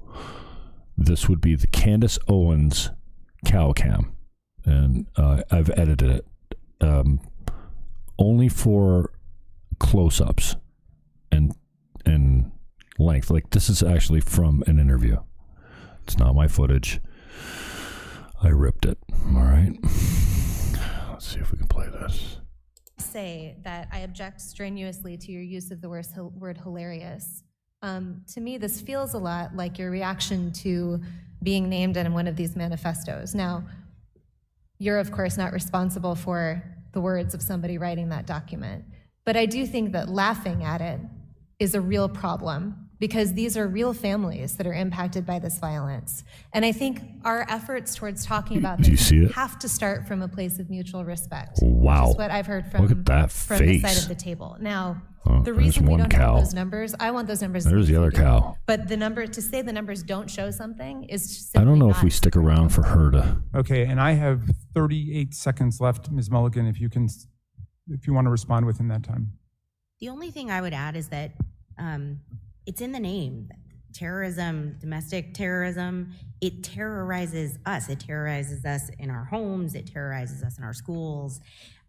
this would be the Candace Owens Cow Cam. And I've edited it only for close-ups and length. Like this is actually from an interview. It's not my footage. I ripped it. All right. Let's see if we can play this. Say that I object strenuously to your use of the word hilarious. To me, this feels a lot like your reaction to being named in one of these manifestos. Now, you're of course not responsible for the words of somebody writing that document, but I do think that laughing at it is a real problem because these are real families that are impacted by this violence. And I think our efforts towards talking about this have to start from a place of mutual respect. Wow. Which is what I've heard from, look at that from face. the side of the table. Now, Oh, the reason we don't cow. have those numbers, I want those numbers. There's the other cow. But the number, to say the numbers don't show something is I don't know if we stick around for her to. Okay, and I have 38 seconds left, Ms. Mulligan, if you want to respond within that time. The only thing I would add is that it's in the name. Terrorism, domestic terrorism, it terrorizes us. It terrorizes us in our homes. It terrorizes us in our schools.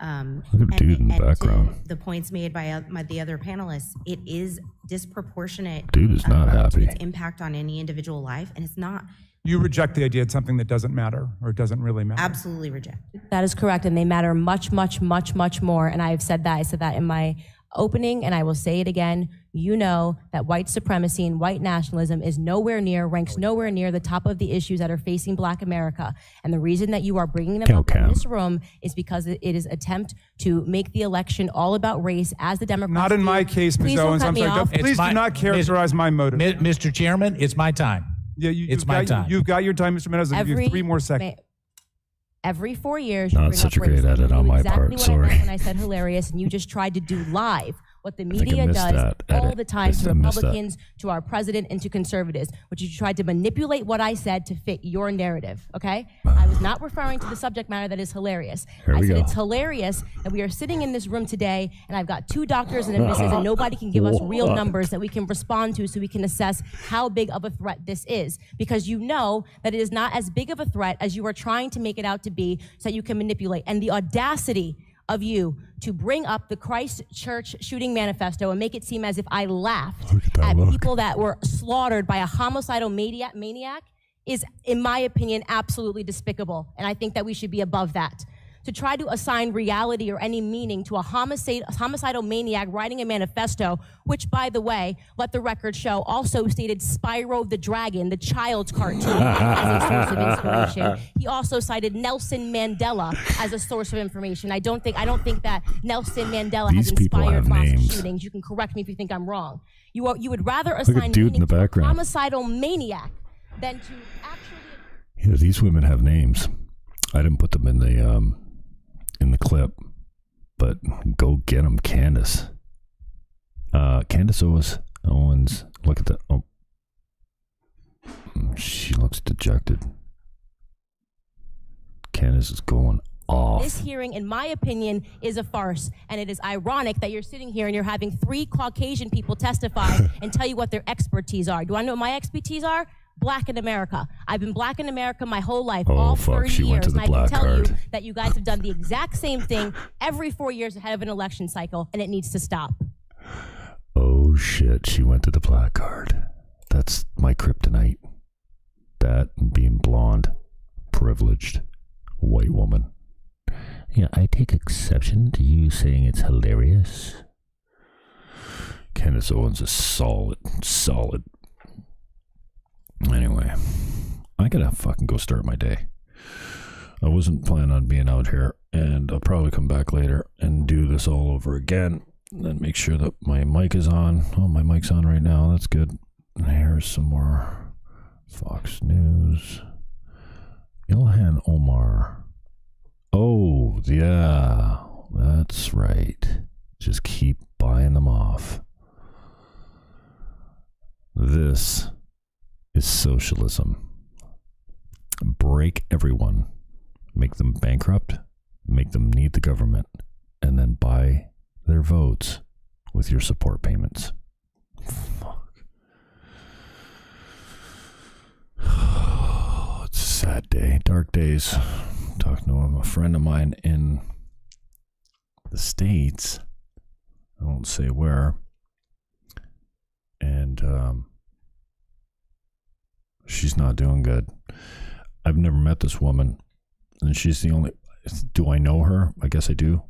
Look at the dude in the background. The points made by the other panelists, it is disproportionate. Dude is not happy. Its impact on any individual life, and it's not. You reject the idea it's something that doesn't matter or it doesn't really matter. Absolutely reject. That is correct, and they matter much, much, much, much more. And I've said that. I said that in my opening, and I will say it again. You know that white supremacy and white nationalism ranks nowhere near the top of the issues that are facing Black America. And the reason that you are bringing them up in this room is because it is attempt to make the election all about race as the Democrats. Not in my case, Ms. Owens. I'm sorry. Please do not characterize my motive. Mr. Chairman, it's my time. Yeah, it's my time. You've got your time, Mr. Menez. I'll give you 3 more seconds. Every 4 years, Not such a great edit on my part. Sorry. When I said hilarious, and you just tried to do live what the I think I media missed does that all edit. the time to I missed that. Republicans, to our president, and to conservatives, which is you tried to manipulate what I said to fit your narrative, okay? I was not referring to the subject matter that is hilarious. Here I we said go. it's hilarious that we are sitting in this room today and I've got 2 doctors and a missus and nobody can give us real What? numbers that we can respond to so we can assess how big of a threat this is. Because you know that it is not as big of a threat as you are trying to make it out to be so that you can manipulate. And the audacity of you to bring up the Christchurch shooting manifesto and make it seem as if I laughed at people that were slaughtered by a homicidal maniac is, in my opinion, absolutely despicable. And I think that we should be above that. To try to assign reality or any meaning to a homicidal maniac writing a manifesto, which, by the way, let the record show, also stated Spyro the Dragon, the child's cartoon, as a source of inspiration. He also cited Nelson Mandela as a source of information. I don't think that Nelson Mandela has inspired mass shootings. You can correct me if you think I'm wrong. You would rather assign meaning to a homicidal maniac than to actually. Yeah, these women have names. I didn't put them in the clip, but go get them, Candace. Candace Owens. Look at that. Oh, she looks dejected. Candace is going off. This hearing, in my opinion, is a farce, and it is ironic that you're sitting here and you're having 3 Caucasian people testify and tell you what their expertise are. Do I know what my expertise are? Black in America. I've been black in America my whole life, all 30 she years, went to the and I can black tell card. you that you guys have done the exact same thing every 4 years ahead of an election cycle, and it needs to stop. Oh shit, she went to the black card. That's my kryptonite. That and being blonde, privileged, white woman. Yeah, I take exception to you saying it's hilarious. Candace Owens is solid. Anyway, I gotta fucking go start my day. I wasn't planning on being out here, and I'll probably come back later and do this all over again. And then make sure that my mic is on. Oh, my mic's on right now. That's good. Here's some more Fox News. Ilhan Omar. Oh, yeah, that's right. Just keep buying them off. This is socialism. Break everyone. Make them bankrupt. Make them need the government. And then buy their votes with your support payments. Fuck. Oh, it's a sad day. Dark days. Talking to a friend of mine in the States. I won't say where. And she's not doing good. I've never met this woman, and she's the only. Do I know her? I guess I do.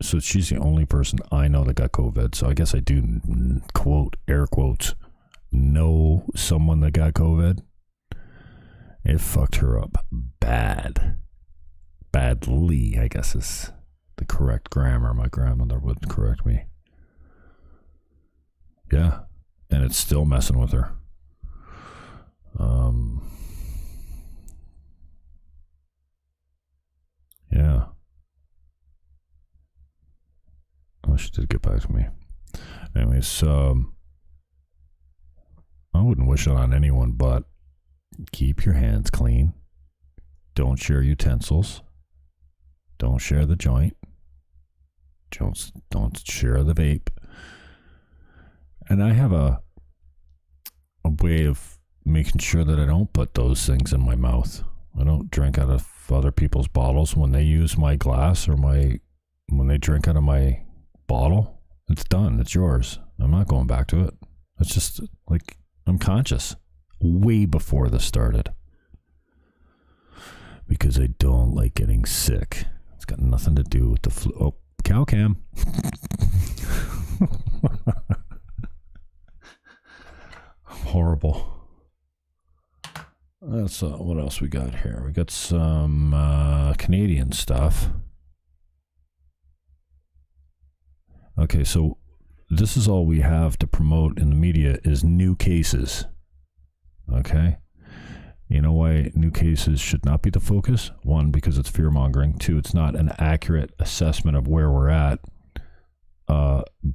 So she's the only person I know that got COVID. So I guess I do, quote, air quotes, know someone that got COVID. It fucked her up bad. Badly, I guess is the correct grammar. My grandmother would correct me. Yeah. And it's still messing with her. Yeah. Oh, she did get back to me. Anyways, I wouldn't wish it on anyone, but keep your hands clean. Don't share utensils. Don't share the joint. Don't share the vape. And I have a way of making sure that I don't put those things in my mouth. I don't drink out of other people's bottles. When they use my glass or when they drink out of my bottle, it's done. It's yours. I'm not going back to it. It's just like I'm conscious way before this started because I don't like getting sick. It's got nothing to do with the flu. Oh, cow cam. Horrible. That's what else we got here? We got some Canadian stuff. Okay, so this is all we have to promote in the media is new cases. Okay? You know why new cases should not be the focus? 1, because it's fear-mongering. 2, it's not an accurate assessment of where we're at.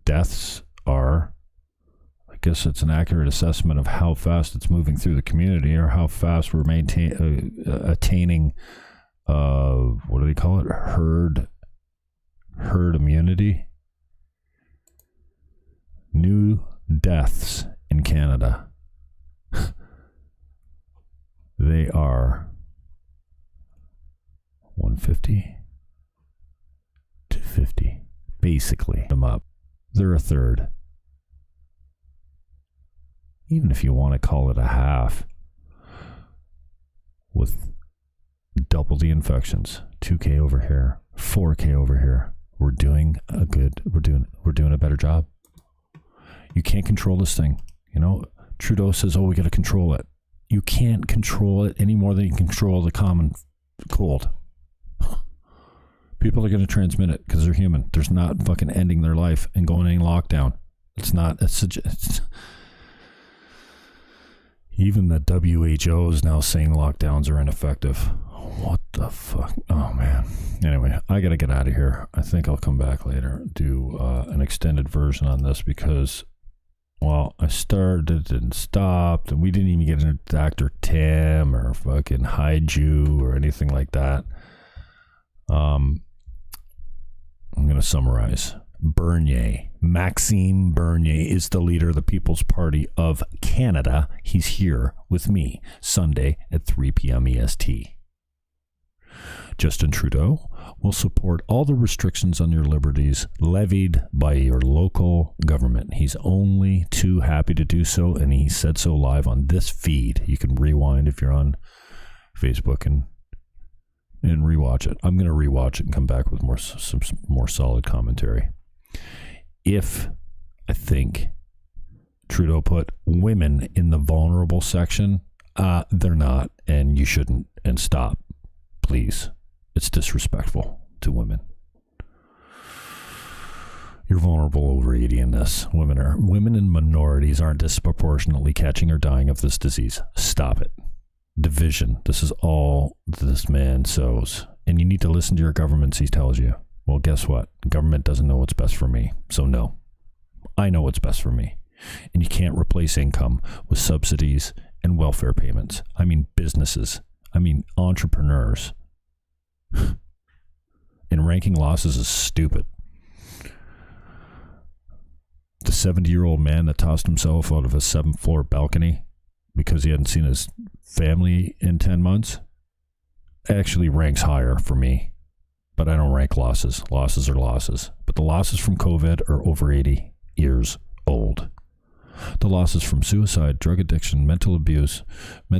deaths are, I guess it's an accurate assessment of how fast it's moving through the community or how fast we're attaining, what do they call it? Herd immunity. New deaths in Canada. They are 150 to 50. Basically, them up. They're a third. Even if you want to call it a half, with double the infections, 2K over here, 4K over here, we're doing a better job. You can't control this thing. You know, Trudeau says, "Oh, we got to control it." You can't control it any more than you can control the common cold. People are going to transmit it because they're human. There's not fucking ending their life and going in lockdown. It's not. Even the WHO is now saying lockdowns are ineffective. What the fuck? Oh, man. Anyway, I got to get out of here. I think I'll come back later, do an extended version on this because, well, I started and stopped, and we didn't even get into Dr. Tim or fucking Haiju or anything like that. I'm going to summarize. Maxime Bernier is the leader of the People's Party of Canada. He's here with me Sunday at 3 p.m. EST. Justin Trudeau will support all the restrictions on your liberties levied by your local government. He's only too happy to do so, and he said so live on this feed. You can rewind if you're on Facebook and rewatch it. I'm going to rewatch it and come back with some more solid commentary. If I think Trudeau put women in the vulnerable section, they're not, and you shouldn't. And stop, please. It's disrespectful to women. You're vulnerable over 80 in this. Women and minorities aren't disproportionately catching or dying of this disease. Stop it. Division. This is all this man sows. And you need to listen to your governments, he tells you. Well, guess what? The government doesn't know what's best for me. So no. I know what's best for me. And you can't replace income with subsidies and welfare payments. I mean businesses. I mean entrepreneurs. And ranking losses is stupid. The 70-year-old man that tossed himself out of a 7th-floor balcony because he hadn't seen his family in 10 months actually ranks higher for me. But I don't rank losses. Losses are losses. But the losses from COVID are over 80 years old. The losses from suicide, drug addiction, mental abuse. Yeah,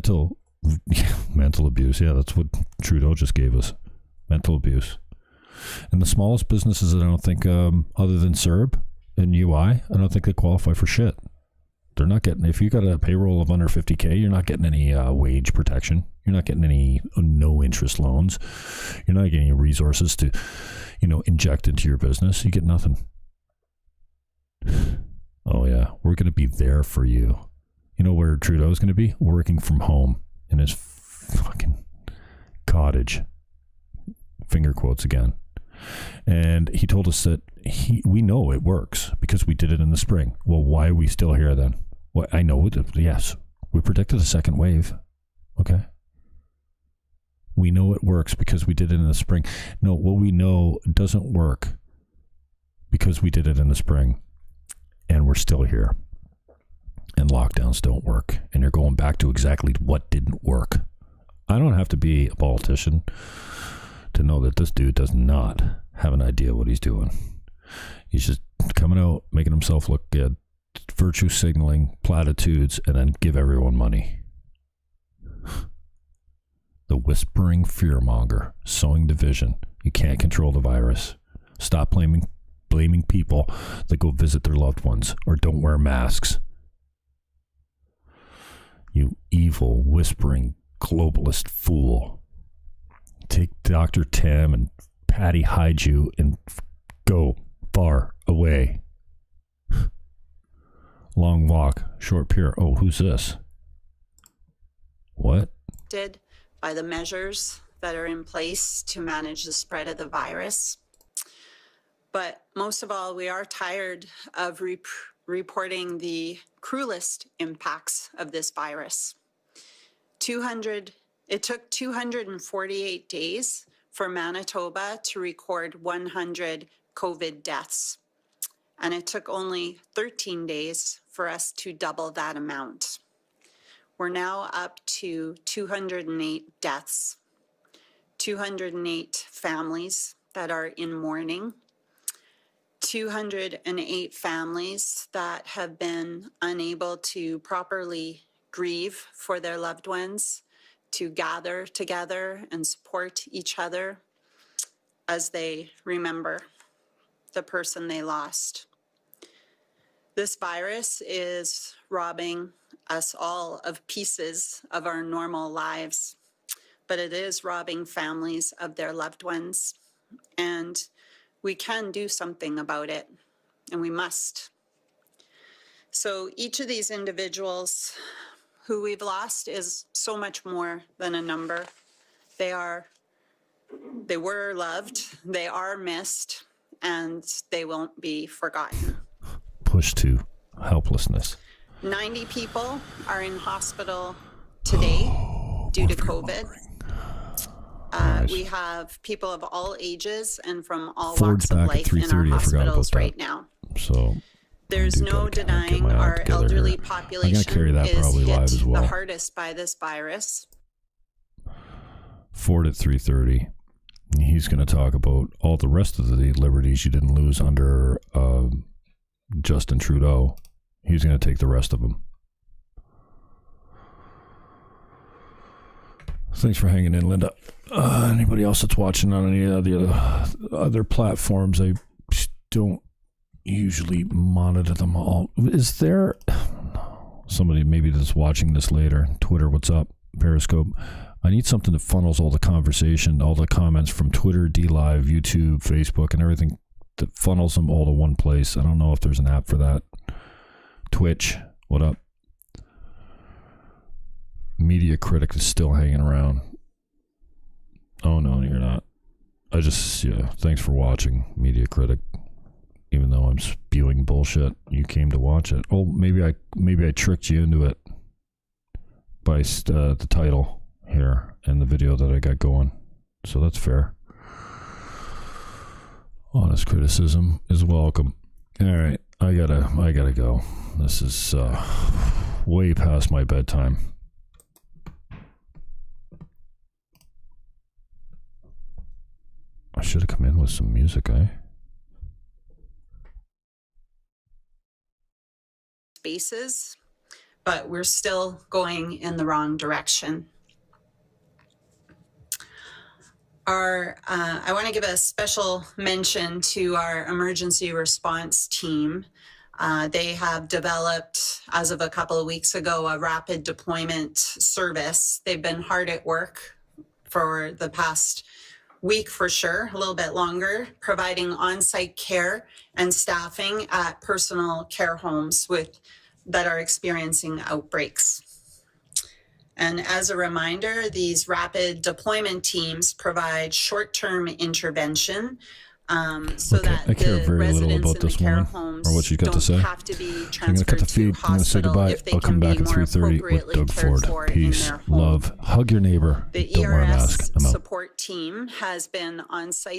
that's what Trudeau just gave us. Mental abuse. And the smallest businesses, I don't think, other than CERB and UI, I don't think they qualify for shit. They're not getting, if you got a payroll of under 50K, you're not getting any wage protection. You're not getting any no interest loans. You're not getting any resources to, inject into your business. You get nothing. Oh yeah, we're going to be there for you. You know where Trudeau's going to be? Working from home in his fucking cottage. Finger quotes again. And he told us that we know it works because we did it in the spring. Well, why are we still here then? Well, I know, yes, we predicted a second wave. Okay. We know it works because we did it in the spring. No, what we know doesn't work because we did it in the spring and we're still here. And lockdowns don't work. And you're going back to exactly what didn't work. I don't have to be a politician to know that this dude does not have an idea what he's doing. He's just coming out, making himself look good, virtue signaling, platitudes, and then give everyone money. The whispering fearmonger, sowing division. You can't control the virus. Stop blaming people that go visit their loved ones or don't wear masks. You evil, whispering, globalist fool. Take Dr. Tim and Patty Haiju and go far away. Long walk, short pier. Oh, who's this? What? By the measures that are in place to manage the spread of the virus. But most of all, we are tired of reporting the cruelest impacts of this virus. It took 248 days for Manitoba to record 100 COVID deaths, and it took only 13 days for us to double that amount. We're now up to 208 deaths, 208 families that are in mourning, 208 families that have been unable to properly grieve for their loved ones, to gather together and support each other as they remember the person they lost. This virus is robbing us all of pieces of our normal lives, but it is robbing families of their loved ones. And we can do something about it, and we must. So each of these individuals who we've lost is so much more than a number. They were loved, they are missed, and they won't be forgotten. Push to helplessness. 90 people are in hospital today due to COVID. Nice. We have people of all ages and from all Ford's walks of back life at in our 3:30. I forgot about hospitals that. right now. So there's no denying our elderly population carry that is probably live hit as well. the hardest by this virus. Ford at 3:30. He's going to talk about all the rest of the liberties you didn't lose under Justin Trudeau. He's going to take the rest of them. Thanks for hanging in, Linda. Anybody else that's watching on any of the other platforms, I don't usually monitor them all. Is there somebody maybe that's watching this later? Twitter, what's up? Periscope. I need something that funnels all the conversation, all the comments from Twitter, DLive, YouTube, Facebook, and everything, that funnels them all to one place. I don't know if there's an app for that. Twitch, what up? Media Critic is still hanging around. Oh, no, you're not. Thanks for watching, Media Critic. Even though I'm spewing bullshit, you came to watch it. Oh, maybe I tricked you into it by the title here and the video that I got going. So that's fair. Honest criticism is welcome. All right, I gotta go. This is way past my bedtime. I should have come in with some music, Spaces, but we're still going in the wrong direction. I want to give a special mention to our emergency response team. They have developed, as of a couple of weeks ago, a rapid deployment service. They've been hard at work for the past week for sure, a little bit longer, providing on-site care and staffing at personal care homes that are experiencing outbreaks. And as a reminder, these rapid deployment teams provide short-term intervention so that I care the very little residents about in the this care woman homes or what she's got to say. don't have to be I'm going to cut the transferred to feed. I'm going to say hospital goodbye. if they I'll can come back be at more 3:30 with appropriately Doug cared Ford. for in Peace, their home. love, hug your neighbor. The Don't wear a mask. ERS I'm out. support team has been on site